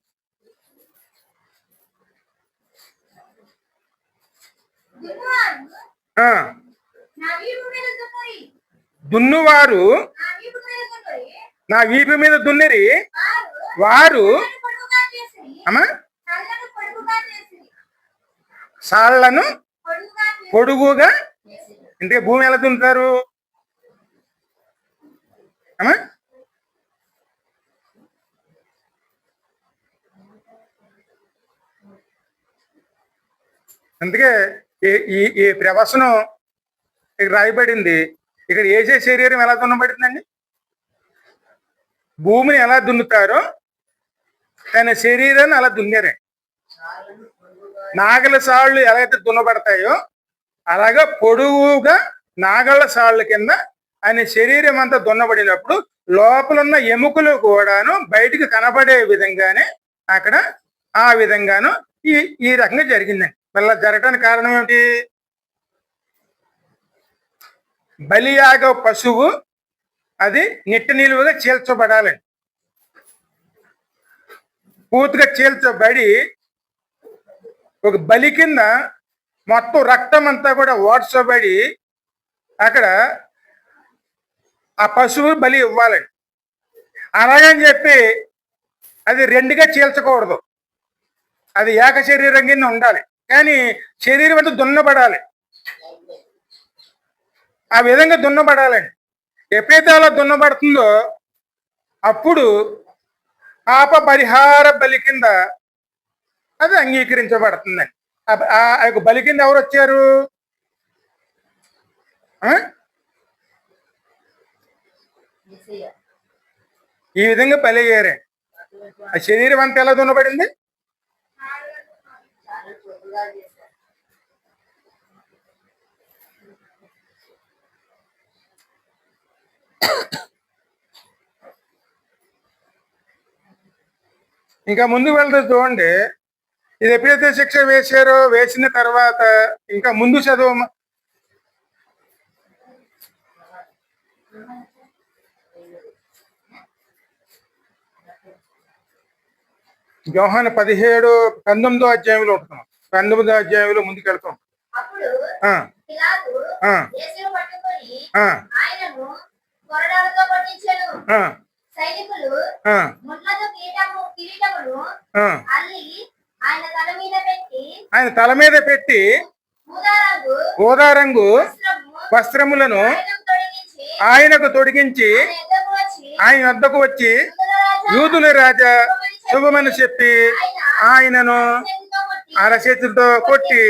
Speaker 1: దున్నువారు నా వీపు మీద దున్నిరి
Speaker 2: వారు
Speaker 1: వారు
Speaker 2: నన్ను పొడుగుగా చేసిరి.
Speaker 1: అమ్మా
Speaker 2: నన్ను పొడుగుగా చేసిరి.
Speaker 1: సాళ్లను
Speaker 2: పొడుగుగా చేసిరి.
Speaker 1: పొడుగుగా
Speaker 2: చేసిరి.
Speaker 1: అంటే భూమి ఎలా దున్నుతారు అమ్మా అందుకే ఈ ప్రవచనం ఇక్కడ రాయబడింది. ఇక్కడ ఏసే శరీరం ఎలా దున్నబడిందండి? భూమిని ఎలా దున్నుతారో తన శరీరాన్ని అలా దున్నేరే. నాగల సాళ్ళు ఎలాగైతే దున్నబడతాయో అలాగా పొడుగుగా నాగళ్ళ సాళ్ళ కింద ఆయన శరీరం అంతా దున్నబడినప్పుడు లోపల ఉన్న ఎముకలు కూడాను బయటికి కనబడే విధంగానే అక్కడ ఆ విధంగాను ఈ ఈ రకంగా జరిగిందండి. మళ్ళీ జరగడానికి కారణం ఏమిటి? బలియాగ పశువు అది నిట్ట నిలువుగా చీల్చబడాలండి. పూర్తిగా చీల్చబడి ఒక బలి కింద మొత్తం రక్తం అంతా కూడా ఓడ్చబడి అక్కడ ఆ పశువు బలి ఇవ్వాలండి. అలాగని చెప్పి అది రెండుగా చీల్చకూడదు, అది ఏక శరీరం కింద ఉండాలి. కానీ శరీరం అంతా దున్నబడాలి, ఆ విధంగా దున్నబడాలండి. ఎప్పుడైతే అలా దున్నబడుతుందో అప్పుడు పాప పరిహార బలి కింద అది అంగీకరించబడుతుందండి. ఆ యొక్క బలి కింద ఎవరు వచ్చారు? ఈ విధంగా బలి అయ్యారే. ఆ శరీరం అంతా ఎలా దున్నబడింది? ఇంకా ముందుకు వెళ్తే చూడండి, ఇది ఎప్పుడైతే శిక్ష వేశారో వేసిన తర్వాత ఇంకా ముందు చదువు యోహాను 19వ అధ్యాయంలో ఉంటున్నాం. 19వ అధ్యాయంలో ముందుకు వెళ్తాం.
Speaker 2: అప్పుడు
Speaker 1: ఆ,
Speaker 2: పిలాతు
Speaker 1: ఆ,
Speaker 2: యేసును పట్టుకొని
Speaker 1: ఆ,
Speaker 2: ఆయనను కొరడాలతో కొట్టించెను.
Speaker 1: ఆ,
Speaker 2: సైనికులు
Speaker 1: ఆ,
Speaker 2: ముళ్ళతో కిరీటమును
Speaker 1: ఆ.
Speaker 2: అల్లి ఆయన తల మీద పెట్టి
Speaker 1: ఆయన తల మీద పెట్టి
Speaker 2: ఊదారంగు
Speaker 1: ఊదారంగు
Speaker 2: వస్త్రము
Speaker 1: వస్త్రములను
Speaker 2: ఆయనకు తొడిగించి
Speaker 1: ఆయనకు తొడిగించి
Speaker 2: ఆయన ఎద్దకు వచ్చి
Speaker 1: ఆయన వద్దకు వచ్చి
Speaker 2: యూదుల రాజా
Speaker 1: యూదుల రాజా శుభమని చెప్పి ఆయనను
Speaker 2: చేతితో కొట్టి
Speaker 1: అరచేతులతో కొట్టి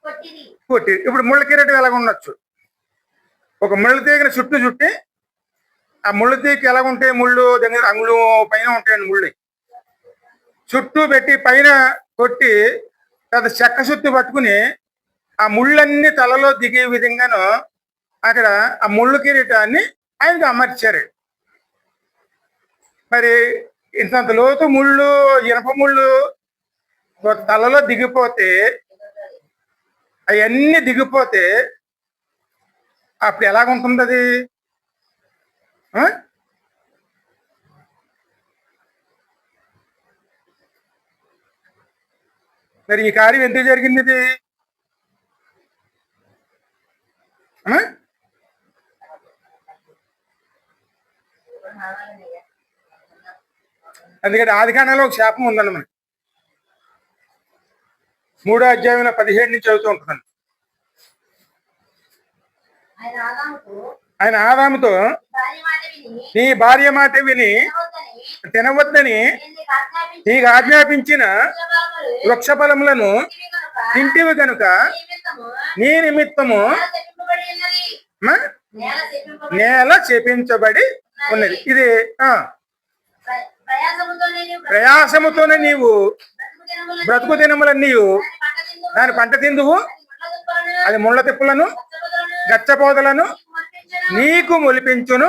Speaker 2: కొట్టిరి.
Speaker 1: కొట్టి. ఇప్పుడు ముళ్ళ కిరీటం ఎలాగ ఉండొచ్చు? ఒక ముళ్ళ తీగని చుట్టి ఆ ముళ్ళ తీగకి ఎలాగ ఉంటాయి? ముళ్ళు దగ్గర అంగుళం పైన ఉంటాయండి. ముళ్ళు చుట్టూ పెట్టి పైన కొట్టి పెద్ద చెక్క సుత్తి పట్టుకుని ఆ ముళ్ళన్నీ తలలో దిగే విధంగాను అక్కడ ఆ ముళ్ళు కిరీటాన్ని ఆయనకు అమర్చారు. మరి ఇంతంత లోతు ముళ్ళు, ఇనప ముళ్ళు తలలో దిగిపోతే, అవన్నీ దిగిపోతే అప్పుడు ఎలాగుంటుంది అది? మరి ఈ కార్యం ఎందుకు జరిగింది? ఇది అందుకని ఆది కాండంలో ఒక శాపం ఉందండి. మనకి 3వ అధ్యాయంలో 17 నుంచి చదువుతూ ఉంటుందండి. ఆయన ఆదాముతో నీ భార్య మాట విని తినవద్దని నీకు ఆజ్ఞాపించిన వృక్ష ఫలములను తింటివి కనుక నీ నిమిత్తము నేల శపించబడి ఉన్నది. ఇది ప్రయాసముతోనే నీవు బ్రతుకు దినములన్నీ దాని పంట తిందువు, అది ముళ్ళ తిప్పులను గచ్చపోదలను నీకు మొలిపించును,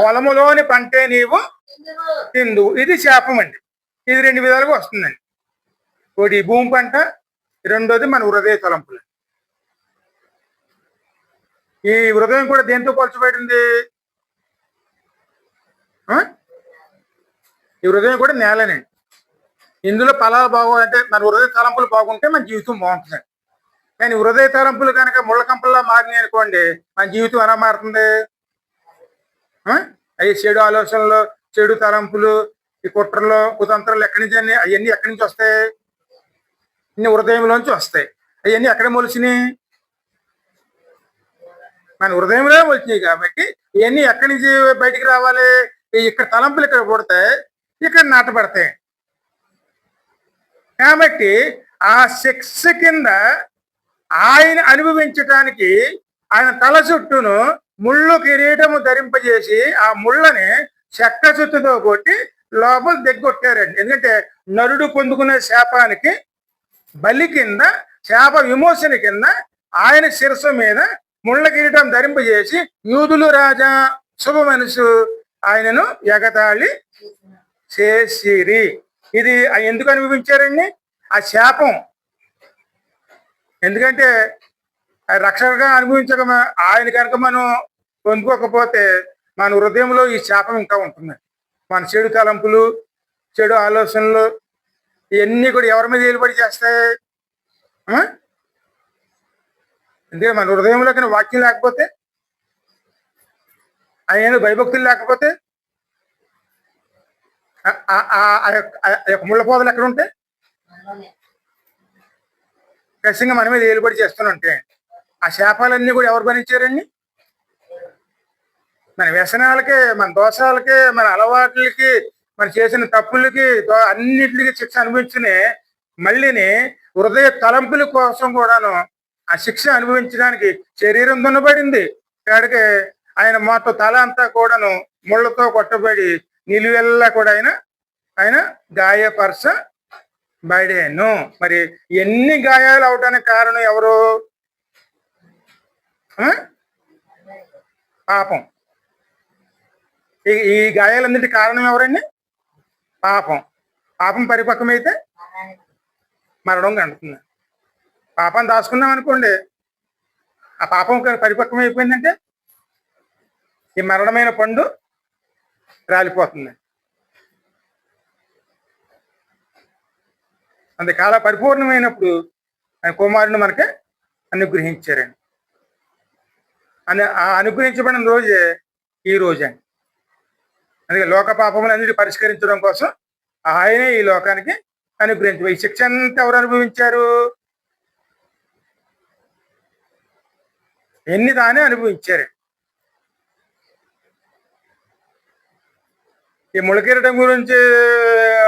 Speaker 1: పొలములోని పంటే నీవు తిందు. ఇది శాపం అండి. ఇది 2 విధాలుగా వస్తుందండి. ఒకటి భూమి పంట, రెండోది మన హృదయ తలంపులు. ఈ హృదయం కూడా దేంతో పోల్చబడింది? ఈ హృదయం కూడా నేలనండి. ఇందులో ఫలాలు బాగోవాలంటే మన హృదయ తలంపులు బాగుంటే మన జీవితం బాగుంటుంది. కానీ హృదయ తలంపులు కనుక ముళ్ళ కంపల్లా మారినాయి అనుకోండి, మన జీవితం ఎలా మారుతుంది? అవి చెడు ఆలోచనలు, చెడు తలంపులు, ఈ కుట్రలు, కుతంత్రాలు ఎక్కడి నుంచి అవన్నీ ఎక్కడి నుంచి వస్తాయి? ఇన్ని హృదయంలోంచి వస్తాయి. అవన్నీ ఎక్కడ మొలిచినాయి? మన హృదయంలో మొలిచినాయి. కాబట్టి ఇవన్నీ ఎక్కడి నుంచి బయటికి రావాలి? ఇక్కడ తలంపులు ఇక్కడ పుడతాయి, ఇక్కడ నాటపడతాయి. కాబట్టి ఆ శిక్ష కింద ఆయన అనుభవించటానికి ఆయన తల చుట్టూను ముళ్ళు కిరీటము ధరింపజేసి ఆ ముళ్ళని చెక్క చుట్టుతో కొట్టి లోపల దిగ్గొట్టారండి. ఎందుకంటే నరుడు పొందుకునే శాపానికి బలి కింద, శాప విమోచన కింద ఆయన శిరస్సు మీద ముళ్ళ కిరీటం ధరింపజేసి యూదులు రాజా శుభ మనసు ఆయనను ఎగతాళి చేసిరి. ఇది ఎందుకు అనుభవించారండి? ఆ శాపం. ఎందుకంటే రక్షణగా అనుభవించక ఆయన కనుక మనం పొందుకోకపోతే మన హృదయంలో ఈ శాపం ఇంకా ఉంటుంది. మన చెడు తలంపులు, చెడు ఆలోచనలు ఇవన్నీ కూడా ఎవరి మీద ఏలుబడి చేస్తాయి? ఎందుకంటే మన హృదయంలో వాక్యం లేకపోతే, ఆయన భయభక్తులు లేకపోతే ముళ్ళ పోదలు ఎక్కడ ఉంటాయి? ఖచ్చితంగా మన మీద ఏలుబడి చేస్తుంటే ఆ శాపాలన్నీ కూడా ఎవరు భరించారండి? మన వ్యసనాలకి, మన దోషాలకి, మన అలవాట్లకి, మన చేసిన తప్పులకి, అన్నిటికి శిక్ష అనుభవించునే మళ్ళీని హృదయ తలంపుల కోసం కూడాను ఆ శిక్ష అనుభవించడానికి శరీరం దున్నబడింది. కాడికి ఆయన మొత్తం తల అంతా కూడాను ముళ్ళతో కొట్టబడి నిలువెల్లా కూడా ఆయన గాయపరచబడాను. మరి ఎన్ని గాయాలు అవటానికి కారణం ఎవరు? పాపం. ఈ గాయాలన్నిటి కారణం ఎవరండి? పాపం. పాపం పరిపక్వమైతే మరణం కంటుతుంది. పాపం దాచుకున్నాం అనుకోండి, ఆ పాపం పరిపక్వం అయిపోయిందంటే ఈ మరణమైన పండు రాలిపోతుంది. అందుకాల పరిపూర్ణమైనప్పుడు ఆయన కుమారుని మనకి అనుగ్రహించారండి. ఆ అనుగ్రహించబడిన రోజే ఈ రోజే. అందుకే లోక పాపములన్నిటి పరిష్కరించడం కోసం ఆయనే ఈ లోకానికి అనుగ్రహించారు. ఈ శిక్ష అంతా ఎవరు అనుభవించారు? ఎన్ని తానే అనుభవించారు. ఈ ముళ్ళకిరీటం గురించి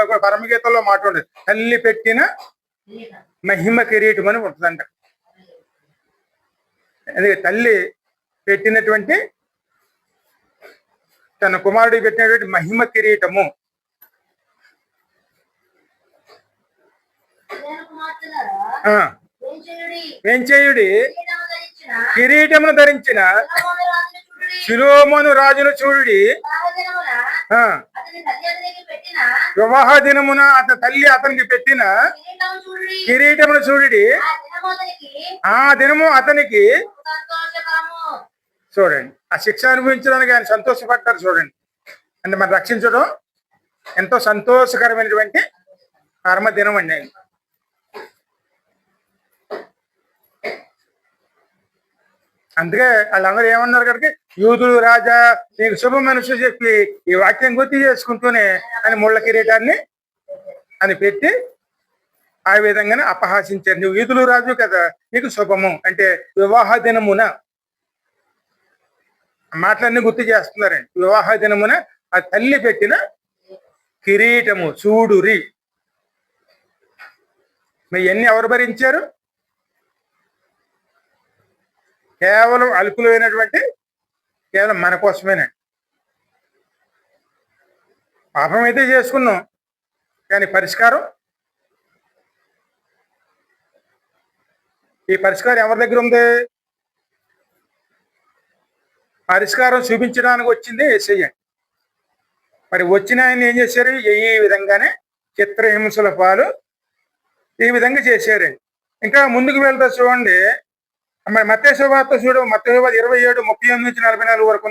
Speaker 1: ఒక పరమగీతంలో మాట్లాడేది, తల్లి పెట్టిన మహిమ కిరీటం అని ఉంటుందంట. అందుకే తల్లి పెట్టినటువంటి, తన కుమారుడికి పెట్టినటువంటి మహిమ కిరీటము. ఏం చేయుడి? కిరీటమును ధరించిన సొలొమోను రాజును చూడుడి. వివాహ దినమున అతని తల్లి అతనికి పెట్టిన కిరీటమును చూడుడి. ఆ దినము అతనికి చూడండి. ఆ శిక్ష అనుభవించడానికి ఆయన సంతోషపడ్డారు. చూడండి, అంటే మనం రక్షించడం ఎంతో సంతోషకరమైనటువంటి కర్మదినం అండి. ఆయన అందుకే వాళ్ళందరూ ఏమన్నారు కనుక, యూదులు రాజా నీకు శుభ మనసు చెప్పి ఈ వాక్యం గుర్తు చేసుకుంటూనే ఆయన ముళ్ళ కిరీటాన్ని అని పెట్టి ఆ విధంగానే అపహాసించారు. నువ్వు యూదులు రాజు కదా, నీకు శుభము అంటే వివాహ దినమున మాటలన్నీ గుర్తు చేస్తున్నారండి. వివాహ దినమున ఆ తల్లి పెట్టిన కిరీటము చూడురి. మరి ఇవన్నీ ఎవరు భరించారు? కేవలం అల్పులైనటువంటి, కేవలం మన కోసమేనండి. పాపం అయితే చేసుకున్నాం, కానీ పరిష్కారం, ఈ పరిష్కారం ఎవరి దగ్గర ఉంది? పరిష్కారం చూపించడానికి వచ్చింది యేసయ్య. మరి వచ్చిన ఆయన ఏం చేశారు? ఈ విధంగానే చిత్రహింసల పాలు ఈ విధంగా చేశారండి. ఇంకా ముందుకు వెళ్తా చూడండి, మరి మత్తయి సువార్త చూడు, మత్తయి సువార్త 27:38 నుంచి 44 వరకు.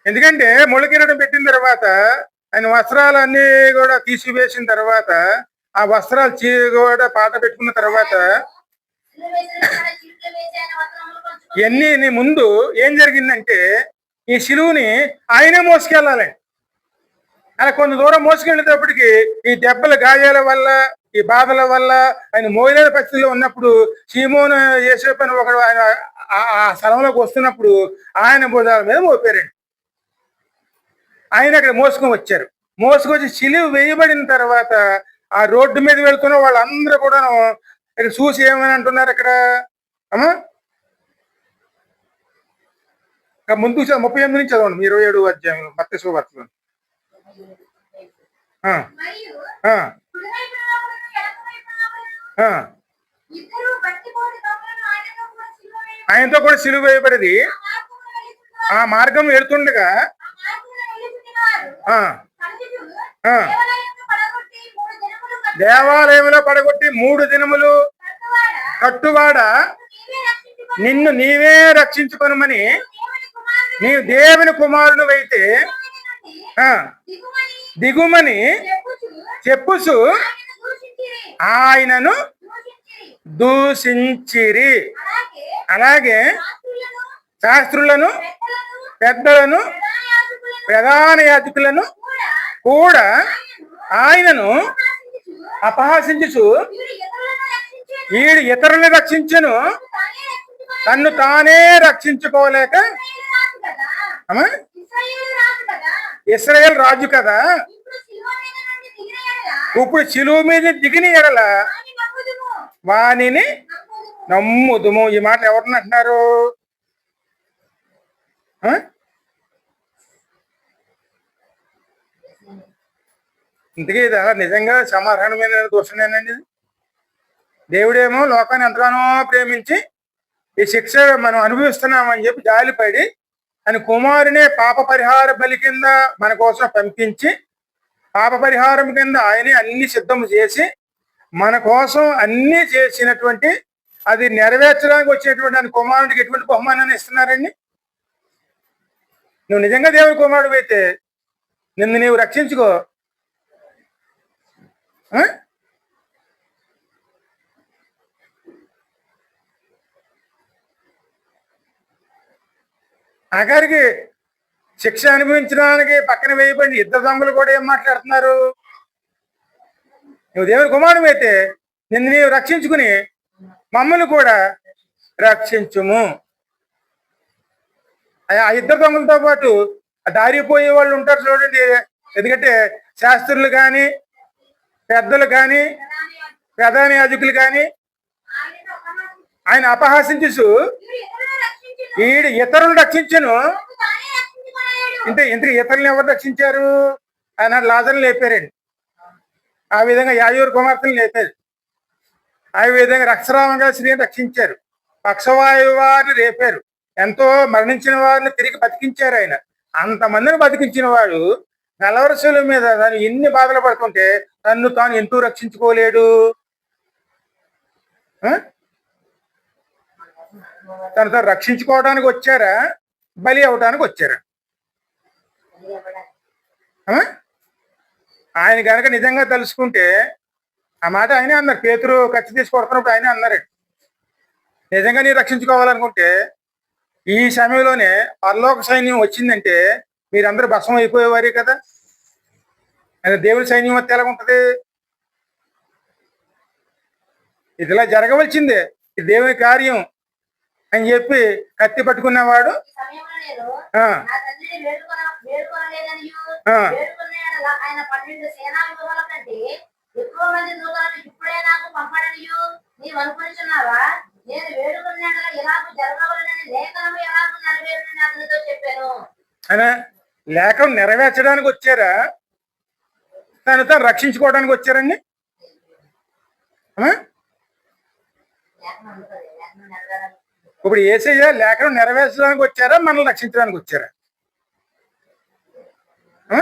Speaker 1: ఎందుకంటే ముళ్ళ కిరీటం పెట్టిన తర్వాత ఆయన వస్త్రాలన్నీ కూడా తీసివేసిన తర్వాత, ఆ వస్త్రాలు కూడా పాట పెట్టుకున్న తర్వాత
Speaker 2: సిలువ వేసిన కాడ చీట్లు వేసి ఆయన వస్త్రములు పంచుకొని
Speaker 1: ఇవన్నీ ముందు ఏం జరిగిందంటే ఈ శిలువుని ఆయనే మోసుకెళ్ళాలి. అలా కొంత దూరం మోసుకెళ్ళేటప్పటికి ఈ దెబ్బల గాయాల వల్ల ఈ బాధల వల్ల ఆయన మోయలేని పరిస్థితిలో ఉన్నప్పుడు సీమోను యేసేపు అని ఒకడు ఆయన ఆ స్థలంలోకి వస్తున్నప్పుడు ఆయన భుజాల మీద మోపారండి. ఆయన అక్కడ మోసుకొని వచ్చారు. మోసుకొచ్చి సిలువ వేయబడిన తర్వాత ఆ రోడ్డు మీద వెళ్తున్న వాళ్ళందరూ కూడా ఇక్కడ చూసి ఏమని అంటున్నారు అక్కడ అమ్మా ముందు 38 నుంచి చదవండి 27 అధ్యాయం మత్తయి సువార్తలో.
Speaker 2: మరియు
Speaker 1: ఆ,
Speaker 2: కుడి వైపున ఒకడును, ఎడమ వైపున ఒకడును, ఇద్దరు బట్టిపోటు దొంగలను ఆయనతో కూడా సిలువ వేయబడి
Speaker 1: ఆయనతో కూడా సిలువ వేయబడింది.
Speaker 2: ఆ మార్గమున
Speaker 1: ఆ మార్గం
Speaker 2: వెళుచున్నవారు
Speaker 1: వెళుతుండగా ఆ,
Speaker 2: కనుచుచు
Speaker 1: ఆ.
Speaker 2: దేవాలయమును పడగొట్టి 3 దినములు
Speaker 1: దేవాలయంలో పడగొట్టి 3 దినములు
Speaker 2: కట్టువాడా,
Speaker 1: కట్టువాడ
Speaker 2: నీవే రక్షించుకొని
Speaker 1: నిన్ను నీవే రక్షించుకొనుమని
Speaker 2: దేవుని కుమారుడు
Speaker 1: నీవు దేవుని కుమారుడు అయితే
Speaker 2: నుండి
Speaker 1: ఆ,
Speaker 2: దిగుమని
Speaker 1: దిగుమని
Speaker 2: చెప్పుచు
Speaker 1: చెప్పుసు
Speaker 2: ఆయనను దూషించిరి.
Speaker 1: ఆయనను
Speaker 2: దూషించిరి.
Speaker 1: దూషించిరి.
Speaker 2: అలాగే
Speaker 1: అలాగే
Speaker 2: శాస్త్రులను,
Speaker 1: శాస్త్రులను
Speaker 2: పెద్దలను,
Speaker 1: పెద్దలను
Speaker 2: ప్రధాన యాజకులను
Speaker 1: ప్రధాన యాజకులను
Speaker 2: కూడా
Speaker 1: కూడా ఆయనను
Speaker 2: ఆశించుచు
Speaker 1: అపహాసించుచు
Speaker 2: వీడు ఇతరులను
Speaker 1: ఈడు ఇతరులను
Speaker 2: రక్షించెను,
Speaker 1: రక్షించెను
Speaker 2: తానే రక్షించుకొనెను.
Speaker 1: తన్ను తానే రక్షించుకోలేక
Speaker 2: ఇశ్రాయేలు రాజు కదా,
Speaker 1: అమ్మా
Speaker 2: ఇశ్రాయేలు రాజు కదా,
Speaker 1: ఇస్రాయేల్ రాజు కదా
Speaker 2: ఇప్పుడు శిలువ మీద నుండి దిగిన ఎడల
Speaker 1: ఇప్పుడు శిలువ మీద దిగిన ఎడల
Speaker 2: వాని నమ్ముదుము,
Speaker 1: వానిని
Speaker 2: నమ్ముదుము.
Speaker 1: నమ్ముదుము. ఈ మాట ఎవరిని అంటున్నారు? ఆ? ఇంతకీ ఇది నిజంగా సమాధానమైన దోషమేనండి ఇది. దేవుడేమో లోకాన్ని ఎంతగానో ప్రేమించి ఈ శిక్ష మనం అనుభవిస్తున్నామని చెప్పి జాలిపడి ఆయన కుమారునే పాప పరిహార బలి కింద మన కోసం పంపించి పాప పరిహారం కింద ఆయనే అన్ని సిద్ధం చేసి మన కోసం అన్ని చేసినటువంటి అది నెరవేర్చడానికి వచ్చేటువంటి ఆయన కుమారుడికి ఎటువంటి బహుమానాన్ని ఇస్తున్నారండి? నువ్వు నిజంగా దేవుని కుమారుడు అయితే నిన్ను నీవు రక్షించుకో. ఆ? ఆఖరికి శిక్ష అనుభవించడానికి పక్కన వేయబడి ఇద్దరు దొంగలు కూడా ఏం మాట్లాడుతున్నారు? నువ్వు దేవుని కుమారుడు అయితే నిన్ను నీవు రక్షించుకుని మమ్మల్ని కూడా రక్షించుము. ఆ ఇద్దరు దొంగలతో పాటు ఆ దారిపోయే వాళ్ళు ఉంటారు చూడండి. ఎందుకంటే శాస్త్రులు కానీ పెద్దలు కానీ ప్రధాన యాజకులు కానీ
Speaker 2: ఆయనను అపహాసించుచు
Speaker 1: ఆయన అపహాసించు
Speaker 2: వీడు
Speaker 1: ఈడు
Speaker 2: ఇతరులను రక్షించెను,
Speaker 1: ఇతరులను రక్షించను.
Speaker 2: తనకు తానే రక్షించుకొనలేడు.
Speaker 1: ఇంత ఇతరులను ఎవరు రక్షించారు? ఆయన లాజర్ని లేపారండి. ఆ విధంగా యాయూరు కుమార్తెను లేపారు. ఆ విధంగా రక్షరామంగా స్త్రీని రక్షించారు. పక్షవాయువు వారిని రేపారు. ఎంతో మరణించిన వారిని తిరిగి బతికించారు ఆయన. అంతమందిని బతికించిన వాడు నలవరసుల మీద తను ఎన్ని బాధలు పడుతుంటే తన్ను తాను ఎంతో రక్షించుకోలేడు. ఆ? తను తాను రక్షించుకోవడానికి వచ్చారా, బలి అవడానికి వచ్చారా? ఆ? ఆయన కనుక నిజంగా తెలుసుకుంటే ఆ మాట ఆయనే అన్నారు. పేతురు కత్తి తీసి కొడుతున్నప్పుడు ఆయనే అన్నారు, నిజంగా నీ రక్షించుకోవాలనుకుంటే ఈ సమయంలోనే పరలోక సైన్యం వచ్చిందంటే మీరందరూ భస్మం అయిపోయేవారే కదా. అది దేవుని సైన్యం వస్తే ఎలా ఉంటది? ఇది ఇలా జరగవలసిందే, ఇది దేవుని కార్యం అని చెప్పి కత్తి పట్టుకున్నవాడు
Speaker 2: ఈ సమయంలో నేను
Speaker 1: ఆ,
Speaker 2: నా తండ్రిని వేడుకొనలేదనియు,
Speaker 1: ఆ.
Speaker 2: వేడుకొన్న యెడల ఆయన 12 సేనా వ్యూహాల కంటే ఎక్కువ మంది దూతలను ఇప్పుడే నాకు పంపడనియు నీవు అనుకుంటున్నావా? నేను వేడుకొన్న యెడల ఎలాగూ జరగవలెనని లేఖనము ఎలాగూ నెరవేరునని అతనితో చెప్పాను.
Speaker 1: ఆయన లేఖం నెరవేర్చడానికి వచ్చారా, తను తాను రక్షించుకోవడానికి వచ్చారండి? ఆ?
Speaker 2: లేఖనం ఉంటుంది, లేఖనం నెరవేరాలి.
Speaker 1: ఇప్పుడు యేసయ్య లేఖను నెరవేర్చడానికి వచ్చారా, మనల్ని రక్షించడానికి వచ్చారా? ఆ?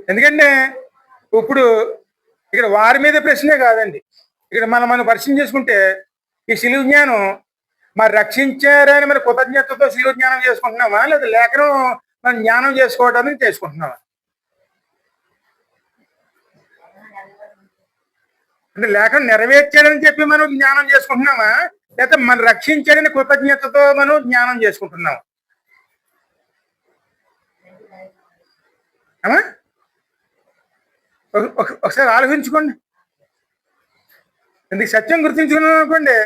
Speaker 1: ఎందుకంటే ఇప్పుడు ఇక్కడ వారి మీద ప్రశ్నే కాదండి. ఇక్కడ మనం పరిచయం చేసుకుంటే ఈ శిలువ జ్ఞానం మరి రక్షించారని మరి కృతజ్ఞతతో శిలువ జ్ఞానం చేసుకుంటున్నామా, లేదా లేఖనం మనం జ్ఞానం చేసుకోవడానికి చేసుకుంటున్నామా? అంటే లేఖను నెరవేర్చాడని చెప్పి మనం జ్ఞానం చేసుకుంటున్నామా, లేకపోతే మనం రక్షించాడని కృతజ్ఞతతో మనం జ్ఞానం చేసుకుంటున్నాం? అమ్మా ఒకసారి ఆలోచించుకోండి. ఎందుకు సత్యం గుర్తించుకున్నాం అనుకోండి,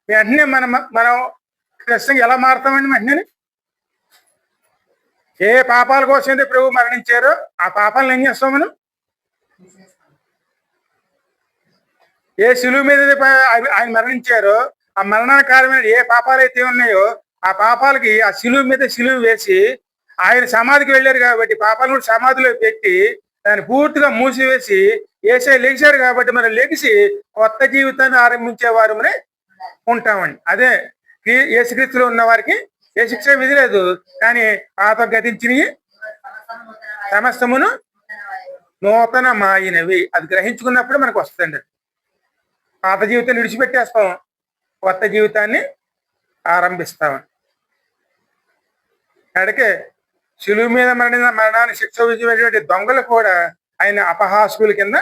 Speaker 1: వెంటనే మనం ఖచ్చితంగా ఎలా మారుతామండి? వెంటనే ఏ పాపాల కోసం అయితే ప్రభు మరణించారో ఆ పాపాలను ఏం చేస్తాం మనం? ఏ శిలువు మీద ఆయన మరణించారో ఆ మరణానికి కారణమైన ఏ పాపాలు అయితే ఉన్నాయో ఆ పాపాలకి ఆ శిలువు మీద శిలువు వేసి ఆయన సమాధికి వెళ్ళారు కాబట్టి పాపాలను కూడా సమాధిలో పెట్టి దాన్ని పూర్తిగా మూసివేసి ఏసై లేచారు కాబట్టి మనం లెగిసి కొత్త జీవితాన్ని ఆరంభించే వారమని ఉంటామండి. అదే యేసుక్రీస్తులో ఉన్న వారికి ఏ శిక్ష విధి లేదు, కానీ పాత గతించినవి సమస్తమును నూతన మాయినవి. అది గ్రహించుకున్నప్పుడు మనకు వస్తుందండి. పాత జీవితాన్ని విడిచిపెట్టేస్తాం, కొత్త జీవితాన్ని ఆరంభిస్తాం. అడిగే శిలువు మీద మరణాన్ని శిక్ష విధించినటువంటి దొంగలు కూడా ఆయన అపహాస్కుల కింద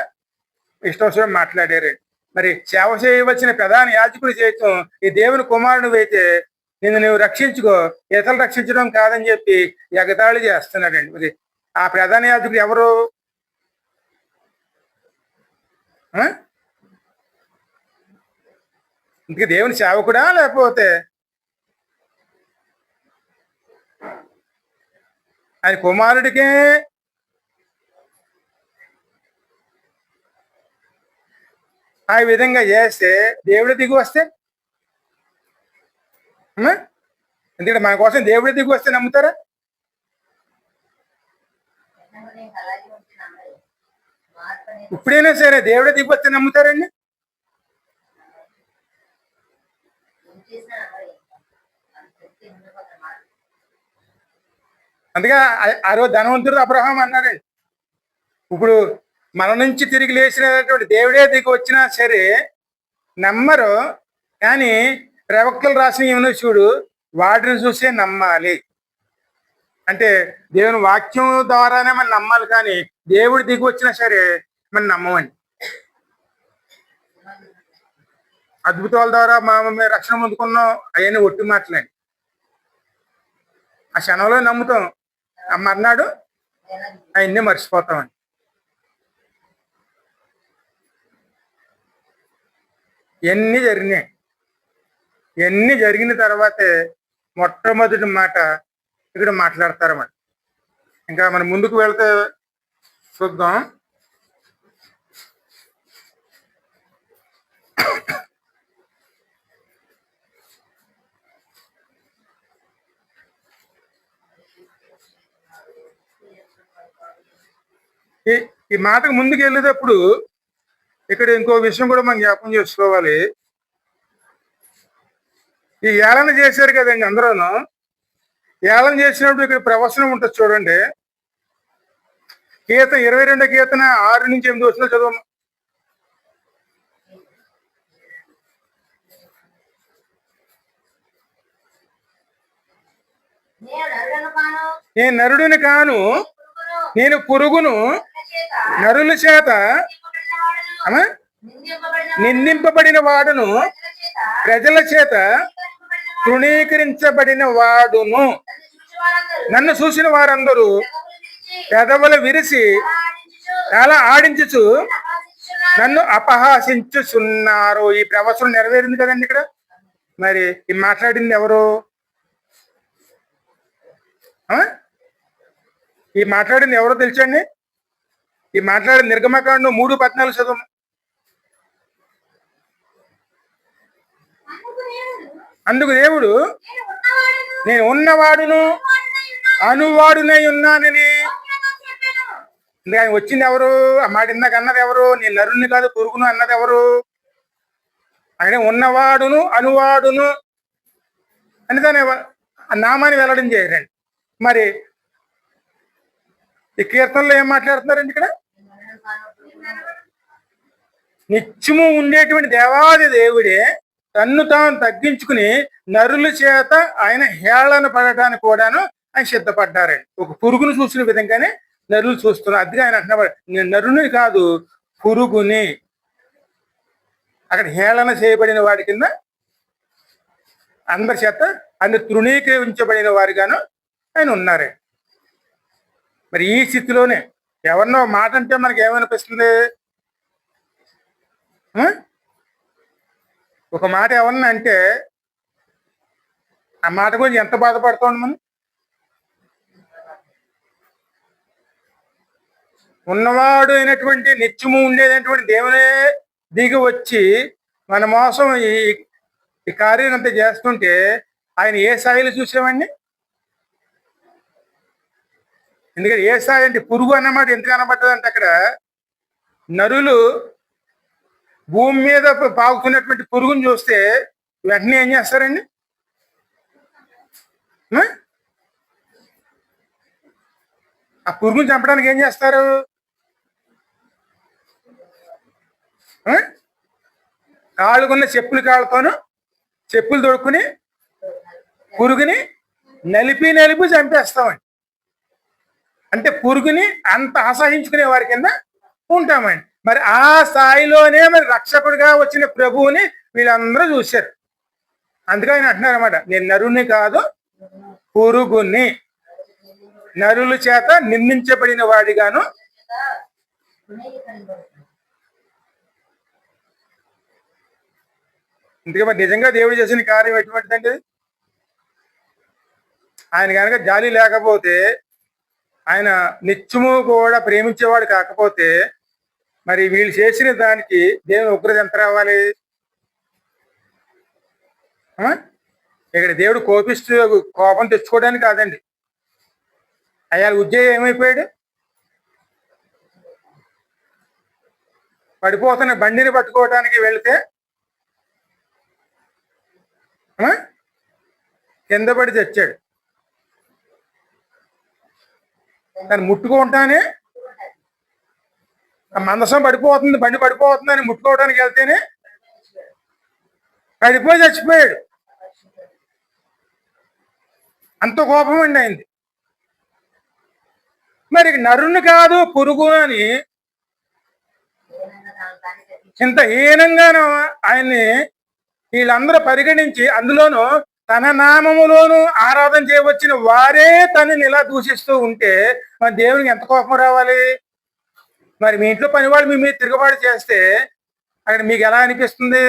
Speaker 1: ఇష్టం మాట్లాడారు. మరి సేవ చేయవలసిన ప్రధాన యాజకులు చేయటం ఈ దేవుని కుమారుడు అయితే నిన్ను నువ్వు రక్షించుకో, ఇతరులు రక్షించడం కాదని చెప్పి ఎగతాళి చేస్తున్నాడండి. మరి ఆ ప్రధాన యాజకుడు ఎవరు? ఇంక దేవుని సేవకుడా, లేకపోతే ఆయన కుమారుడికే ఆ విధంగా చేస్తే దేవుడు దిగి వస్తే, ఎందుకంటే మన కోసం దేవుడు దిగి వస్తే నమ్ముతారా? ఇప్పుడైనా సరే దేవుడే దిగి వస్తే నమ్ముతారండి? అందుకే ఆ రోజు ధనవంతుడు అబ్రహాం అన్నాడండి, ఇప్పుడు మన నుంచి తిరిగి లేచినటువంటి దేవుడే దిగి వచ్చినా సరే నమ్మరు, కానీ ప్రవక్తలు రాసిన ఏమన్నా చూడు, వాటిని చూసే నమ్మాలి. అంటే దేవుని వాక్యం ద్వారానే మనం నమ్మాలి, కానీ దేవుడు దిగి వచ్చినా సరే మనం నమ్మమండి. అద్భుతాల ద్వారా మేము రక్షణ పొందుకున్నాం అవన్నీ ఒట్టి మాటలండి. ఆ క్షణంలో నమ్ముతాం, మర్నాడు అవన్నీ మర్చిపోతామండి. ఎన్ని జరిగినాయి, ఎన్ని జరిగిన తర్వాతే మొట్టమొదటి మాట ఇక్కడ మాట్లాడతారన్నమాట. ఇంకా మనం ముందుకు వెళ్తే చూద్దాం. ఈ మాటకు ముందుకు వెళ్ళేటప్పుడు ఇక్కడ ఇంకో విషయం కూడా మనం జ్ఞాపకం చేసుకోవాలి. ఈ ఏళన చేశారు కదండి అందరూను. ఏళన చేసినప్పుడు ఇక్కడ ప్రవచనం ఉంటుంది చూడండి. కీర్తన 22 కీర్తన 6 నుంచి 8 వచనాలు చదవము. నేను నరుడిని కాను, నేను పురుగును, నరుల చేత నిందింపబడిన వాడును, ప్రజల చేత తృణీకరించబడిన వాడును. నన్ను చూసిన వారందరూ పెదవులు విరిసి చాలా ఆడించుచు నన్ను అపహాసించుచున్నారు. ఈ ప్రవచనం నెరవేరింది కదండి ఇక్కడ. మరి ఈ మాట్లాడింది ఎవరు? ఈ మాట్లాడింది ఎవరో తెలుసండి? ఈ మాట్లాడిన నిర్గమకాండం 3:14 చదువు. అందుకు దేవుడు నేను ఉన్నవాడును అనువాడునై ఉన్నానని. ఇంకా ఆయన వచ్చింది ఎవరు? ఆ మాట ఇందాక అన్నది ఎవరు? నేను నరుణ్ణి కాదు పురుగును అన్నది ఎవరు? ఆయన ఉన్నవాడును అనువాడును అని దాని నామాన్ని వెల్లడం చేయరండి. మరి ఈ కీర్తనలో ఏం మాట్లాడుతున్నారండి ఇక్కడ? నిత్యము ఉండేటువంటి దేవాది దేవుడే తన్ను తాను తగ్గించుకుని నరుల చేత ఆయన హేళన పడటానికి కూడాను ఆయన సిద్ధపడ్డారండి. ఒక పురుగును చూసిన విధంగానే నరులు చూస్తున్నారు. అందుకే ఆయన అంటున్నారు, నేను నరుని కాదు పురుగుని. అక్కడ హేళన చేయబడిన వాడి కింద అందరి చేత అందరు తృణీకరించబడిన వారిగాను ఆయన ఉన్నారే. మరి ఈ స్థితిలోనే ఎవరినో మాట అంటే మనకి ఏమనిపిస్తుంది? ఆ? ఒక మాట ఎవరన్నా అంటే ఆ మాట గురించి ఎంత బాధపడుతోంది మనం? ఉన్నవాడు అయినటువంటి నిత్యము ఉండేటటువంటి దేవునే దిగి వచ్చి మన మోసం ఈ కార్యం అంతా చేస్తుంటే ఆయన ఏ స్థాయిలో చూసామండి? ఎందుకంటే ఏ స్థాయి అంటే పురుగు అన్నమాట ఎందుకు కనబడ్డదంటే అక్కడ నరులు భూమి మీద పాకుతున్నటువంటి పురుగుని చూస్తే వెంటనే ఏం చేస్తారండి? ఆ పురుగుని చంపడానికి ఏం చేస్తారు? కాళ్ళకున్న కాళ్ళతోనూ చెప్పులు తొడుక్కుని పురుగుని నలిపి చంపేస్తామండి. అంటే పురుగుని అంత అసహించుకునే వారి కింద ఉంటామండి. మరి ఆ స్థాయిలోనే మరి రక్షకుడిగా వచ్చిన ప్రభువుని వీళ్ళందరూ చూశారు. అందుకే ఆయన అంటున్నారు అనమాట, నేను నరుని కాదు పురుగుని, నరుల చేత నిందించబడిన వాడిగాను. అందుకే మరి నిజంగా దేవుడు చేసిన కార్యం ఎటువంటిదండి? ఆయన కనుక జాలి లేకపోతే, ఆయన నిత్యము కూడా ప్రేమించేవాడు కాకపోతే, మరి వీళ్ళు చేసిన దానికి దేవుని ఉగ్రత ఎంత రావాలి? ఇక్కడ దేవుడు కోపిస్తూ కోపం తెచ్చుకోవడానికి కాదండి. అయ్యా ఉద్యోగం ఏమైపోయాడు? పడిపోతున్న బండిని పట్టుకోవడానికి వెళితే కింద పడి తెచ్చాడు. దాన్ని ముట్టుకుంటానే ఆ మందసం పడిపోతుంది, బండి పడిపోతుందని ముట్టుకోవడానికి వెళ్తేనే పడిపోయి చచ్చిపోయాడు. అంత కోపం అండి అయింది. మరి నరుని కాదు పురుగు అని ఇంత హీనంగాను ఆయన్ని వీళ్ళందరూ పరిగణించి, అందులోనూ తన నామములోను ఆరాధన చేయవచ్చిన వారే తనని ఇలా దూషిస్తూ ఉంటే మరి దేవునికి ఎంత కోపం రావాలి? మరి మీ ఇంట్లో పనివాళ్ళు మీ మీద తిరుగుబాటు చేస్తే అక్కడ మీకు ఎలా అనిపిస్తుంది?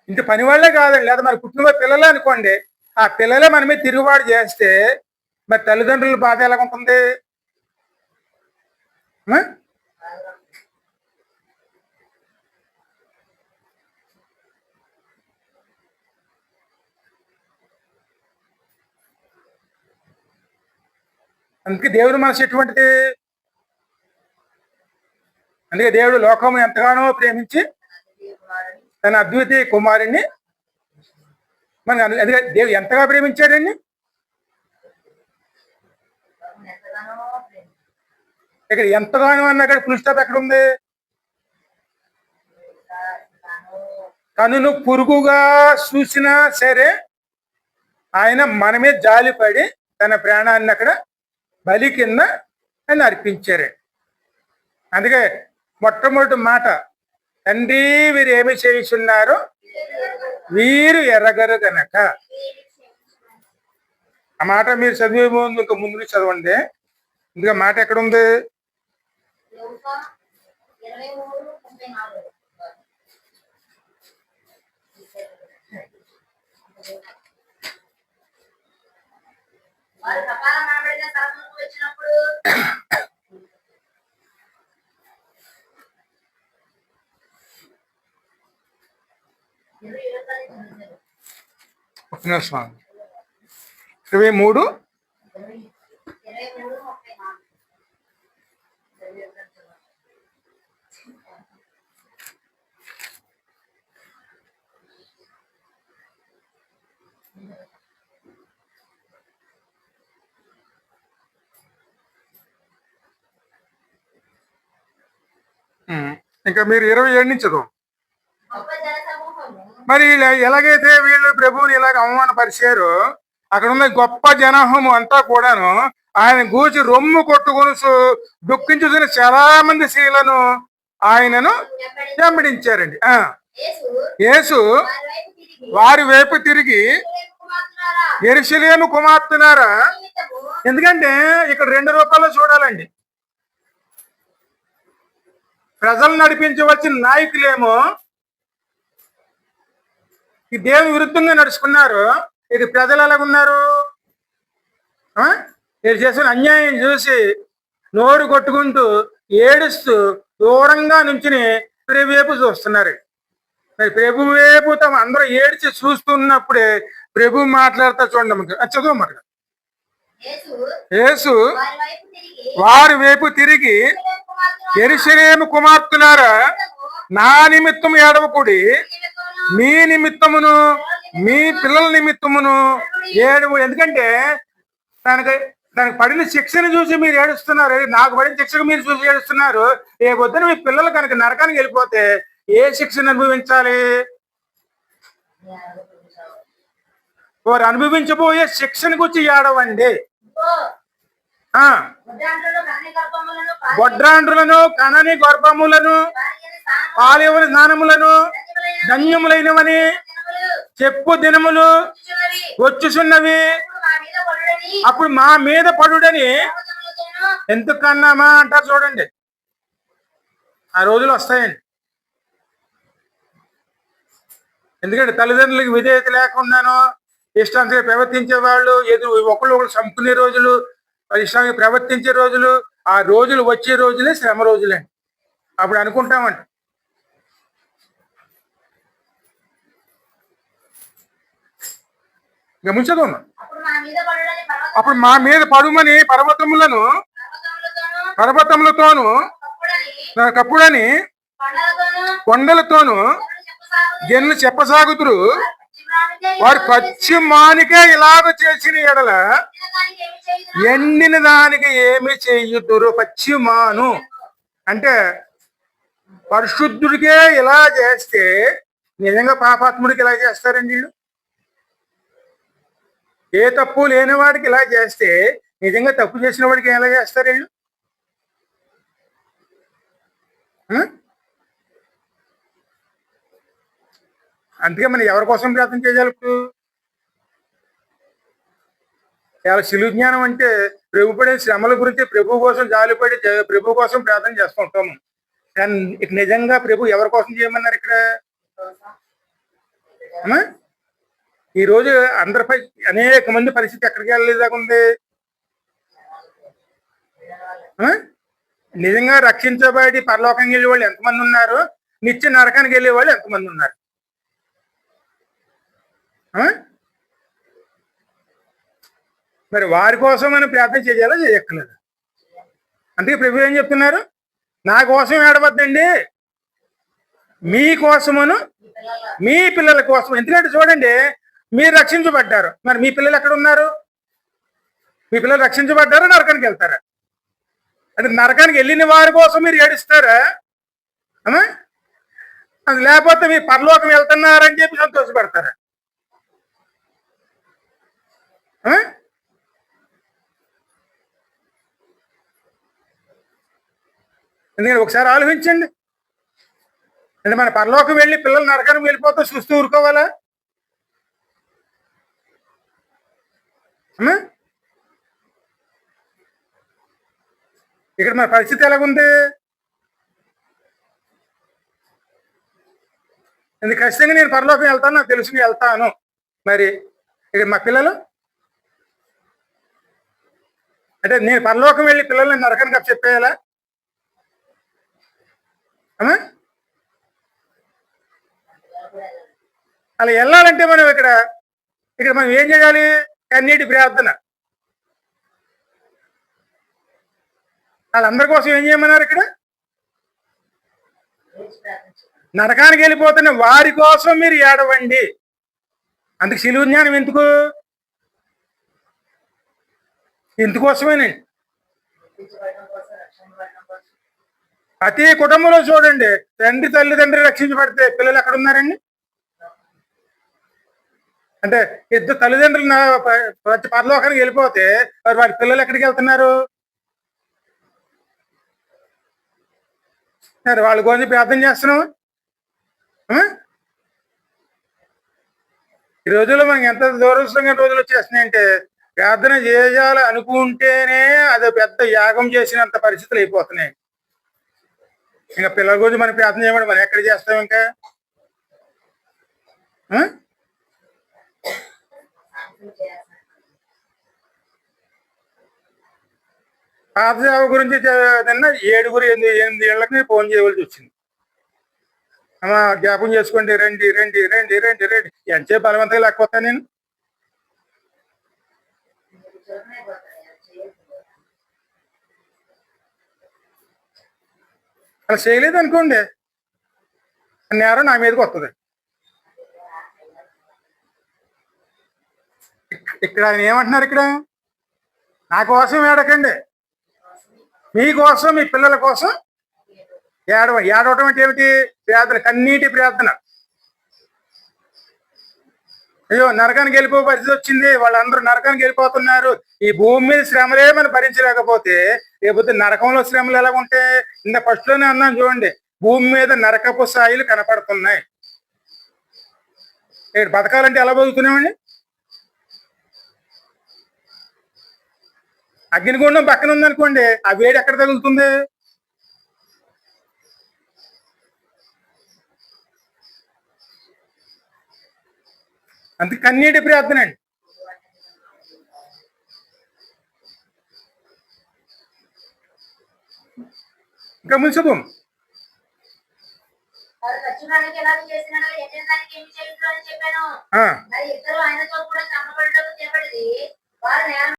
Speaker 1: ఇంటి పని వాళ్ళే కాదండి, లేదా మరి కుటుంబ పిల్లలే అనుకోండి, ఆ పిల్లలే మన మీద తిరుగుబాటు చేస్తే మరి తల్లిదండ్రుల బాధ ఎలా ఉంటుంది? అందుకే దేవుని మనసు ఎటువంటిది? అందుకే దేవుడు లోకం ఎంతగానో ప్రేమించి తన అద్వితీయ కుమారుణ్ణి మనకు అందుకే దేవుడు ఎంతగా ప్రేమించాడండి? ఇక్కడ ఎంతగానో అన్న అక్కడ ఫుల్ స్టాప్ ఎక్కడ ఉంది? కనును పురుగుగా చూసినా సరే ఆయన మన మీద జాలిపడి తన ప్రాణాన్ని అక్కడ బలి కింద ఆయన అర్పించారు. అందుకే మొట్టమొదటి మాట, తండ్రి వీరు ఏమి చేయుచున్నారో వీరు ఎరగరు గనక. ఆ మాట మీరు చదివే ముందు ఇంకా ముందు చదవండి. ఇంకా మాట ఎక్కడుంది? ఒక నిమిషం. 23 ఇంకా మీరు 27 నుంచి చదువు. మరి ఎలాగైతే వీళ్ళు ప్రభువుని ఇలాగ అవమానపరిచారో అక్కడ ఉన్న గొప్ప జనాహము అంతా కూడాను ఆయన గూచి రొమ్ము కొట్టుకొని దుఃఖించుతున్న చాలా మంది స్త్రీలను ఆయనను
Speaker 2: వెంబడించి
Speaker 1: వెంబడించారండి.
Speaker 2: యేసు
Speaker 1: యేసు
Speaker 2: వారి వైపు తిరిగి
Speaker 1: వారి వైపు తిరిగి
Speaker 2: "యెరూషలేము కుమార్తెలారా,
Speaker 1: యెరూషలేము కుమార్తెలారా,
Speaker 2: నిమిత్తము
Speaker 1: ఎందుకంటే ఇక్కడ 2 రూపాయలు చూడాలండి. ప్రజలు నడిపించవలసిన నాయకులేమో ఈ దేవుని విరుద్ధంగా నడుచుకున్నారు. ఇది ప్రజలు ఎలాగున్నారు? వీళ్ళు చేసిన అన్యాయం చూసి నోరు కొట్టుకుంటూ ఏడుస్తూ దూరంగా నుంచుని ప్రభు వైపు చూస్తున్నారు. మరి ప్రభు వైపు తమ అందరూ ఏడ్చి చూస్తున్నప్పుడే ప్రభు మాట్లాడతా చూడండి. చదువు మాట.
Speaker 2: యేసు
Speaker 1: యేసు
Speaker 2: వారి వైపు తిరిగి
Speaker 1: వారి వైపు తిరిగి
Speaker 2: "యెరూషలేము కుమార్తెలారా,
Speaker 1: యెరూషలేము కుమార్తెలారా,
Speaker 2: నిమిత్తము
Speaker 1: నా నిమిత్తం ఏడవకుడి,
Speaker 2: నిమిత్తమును
Speaker 1: మీ నిమిత్తమును మీ పిల్లల నిమిత్తమును ఏడువు. ఎందుకంటే తనకి తనకు పడిన శిక్షను చూసి మీరు ఏడుస్తున్నారు. నాకు పడిన శిక్షకు మీరు చూసి ఏడుస్తున్నారు. ఏ పొద్దున మీ పిల్లలు కనుక నరకానికి వెళ్ళిపోతే ఏ శిక్షను అనుభవించాలి? వారు అనుభవించబోయే శిక్షను గురించి ఏడవండి.
Speaker 2: ఇదిగో,
Speaker 1: ఆ
Speaker 2: ముద్రాండ్రులు కన్ని గర్భములను
Speaker 1: వడ్రాండ్రులను కనని గర్భములను పాలేవని స్నానములను ధన్యములైనవని చెప్పు దినములు వచ్చుచున్నవి. అప్పుడు మా మీద పడుడని ఎందుకన్నామా అంటారు చూడండి. ఆ రోజులు వస్తాయండి. ఎందుకంటే తల్లిదండ్రులకు విధేయత లేకుండాను ఇష్టానికి ప్రవర్తించే వాళ్ళు, ఒకళ్ళు చంపుకునే రోజులు, ఇష్టానికి ప్రవర్తించే రోజులు, ఆ రోజులు వచ్చే రోజులే శ్రమ రోజులండి. అప్పుడు అనుకుంటామంట, గమనించదమ్మా, అప్పుడు మా మీద పడుమని పర్వతములతోను కప్పుడని కొండలతోను జనులు చెప్పసాగుతురు. వారు పశ్చిమానికే ఇలాగ చేసిన ఎడల ఎండిన దానికి ఏమి చెయ్యుతురు? పశ్చిమాను అంటే పరిశుద్ధుడికే ఇలా చేస్తే నిజంగా పాపాత్ముడికి ఇలా చేస్తారండి వీళ్ళు. ఏ తప్పు లేని వాడికి ఇలా చేస్తే నిజంగా తప్పు చేసిన వాడికి ఎలా చేస్తారు వీళ్ళు? అందుకే మనం ఎవరి కోసం ప్రార్థన చేయాలి? ఇప్పుడు చాలా సిలువ జ్ఞానం అంటే ప్రభు పడే శ్రమల గురించి ప్రభు కోసం జాలిపడి ప్రభు కోసం ప్రార్థన చేస్తూ ఉంటాము. కానీ నిజంగా ప్రభు ఎవరి కోసం చేయమన్నారు ఇక్కడ? ఈ రోజు అందరిపై అనేక మంది పరిస్థితి ఎక్కడికి వెళ్ళలేదాకా ఉంది. నిజంగా రక్షించబడి పరలోకానికి వెళ్ళే వాళ్ళు ఎంతమంది ఉన్నారు? నిత్య నరకానికి వెళ్ళే వాళ్ళు ఎంతమంది ఉన్నారు? మరి వారి కోసం మనం ప్రార్థన చేయాలా చేయక్కర్లేదు? అందుకే ప్రభు ఏం చెప్తున్నారు? నా కోసం ఏడవద్దండి, మీ కోసమును మీ పిల్లల కోసం. ఎందుకంటే చూడండి, మీరు రక్షించబడ్డారు, మరి మీ పిల్లలు ఎక్కడ ఉన్నారు? మీ పిల్లలు రక్షించబడ్డారా నరకానికి వెళ్తారా? అంటే నరకానికి వెళ్ళిన వారి కోసం మీరు ఏడుస్తారా? అది లేకపోతే మీరు పరలోకం వెళ్తున్నారని చెప్పి సంతోషపడతారా? ఎందుకంటే ఒకసారి ఆలోచించండి. అంటే మన పరలోకం వెళ్ళి పిల్లలు నరకానికి వెళ్ళిపోతే చూస్తూ ఊరుకోవాలా? ఇక్కడ మన పరిస్థితి ఎలాగుంది? ఎందుకు ఖచ్చితంగా నేను పరలోకం వెళ్తాను, నాకు తెలుసు వెళ్తాను. మరి ఇక్కడ మా పిల్లలు అంటే నేను పరలోకం వెళ్ళి పిల్లల్ని నరకానికి చెప్పేయాలా? అలా వెళ్ళాలంటే మనం ఇక్కడ మనం ఏం చేయాలి? కన్నీటి ప్రార్థన. వాళ్ళందరి కోసం ఏం చేయమన్నారు ఇక్కడ? నరకానికి వెళ్ళిపోతున్న వారి కోసం మీరు ఏడవండి. అందుకు సిలువ జ్ఞానం ఎందుకు? ఇందుకోసమేనండి. ప్రతి కుటుంబంలో చూడండి, తల్లిదండ్రి రక్షించబడితే పిల్లలు ఎక్కడ ఉన్నారండి? అంటే ఇద్దరు తల్లిదండ్రులు పరలోకానికి వెళ్ళిపోతే మరి వారి పిల్లలు ఎక్కడికి వెళ్తున్నారు? మరి వాళ్ళ గురించి ప్రార్థన చేస్తున్నాం. ఈ రోజుల్లో మనకి ఎంత దూరస్థంగా రోజులు వచ్చేస్తున్నాయంటే ప్రార్థన చేయాలి అనుకుంటేనే అది పెద్ద యాగం చేసినంత పరిస్థితులు అయిపోతున్నాయి. ఇంకా పిల్లల గురించి మనం ప్రార్థన చేయమని మనం ఎక్కడ చేస్తాం? ఇంకా పాత సేవ గురించి నిన్న 7-8 ఏళ్ళకి ఫోన్ చేయవలసి వచ్చింది. అమ్మా జ్ఞాపం చేసుకోండి, రండి రండి రండి రండి రండి. ఎంతసేపు బలవంతంగా లేకపోతా నేను? అలా చేయలేదు అనుకోండి, నేరం నా మీదకి వస్తుంది. ఇక్కడ ఆయన ఏమంటున్నారు? ఇక్కడ నా కోసం ఏడకండి, మీకోసం మీ పిల్లల కోసం ఏడవటం అంటే ఏమిటి? ప్రార్థన, కన్నీటి ప్రార్థన. అయ్యో నరకానికి వెళ్ళిపో పరిస్థితి వచ్చింది, వాళ్ళందరూ నరకానికి వెళ్ళిపోతున్నారు. ఈ భూమి మీద శ్రమలే మనం భరించలేకపోతే లేకపోతే నరకంలో శ్రమలు ఎలాగుంటే? ఇంత ఫస్ట్ లోనే అన్నాను చూడండి, భూమి మీద నరకపు సాయిలు కనపడుతున్నాయి. బతకాలంటే ఎలా బతుకుతున్నామండి? అగ్నిగుండం పక్కన ఉందనుకోండి, ఆ వేడి ఎక్కడ తగులుతుంది? అంత కన్నీటి ప్రార్థన అండి. ఇంకా ముందు
Speaker 2: చెప్పాను. ఇద్దరు ఆయనతో కూడా చంపబడ్డకు చేపడింది. వారు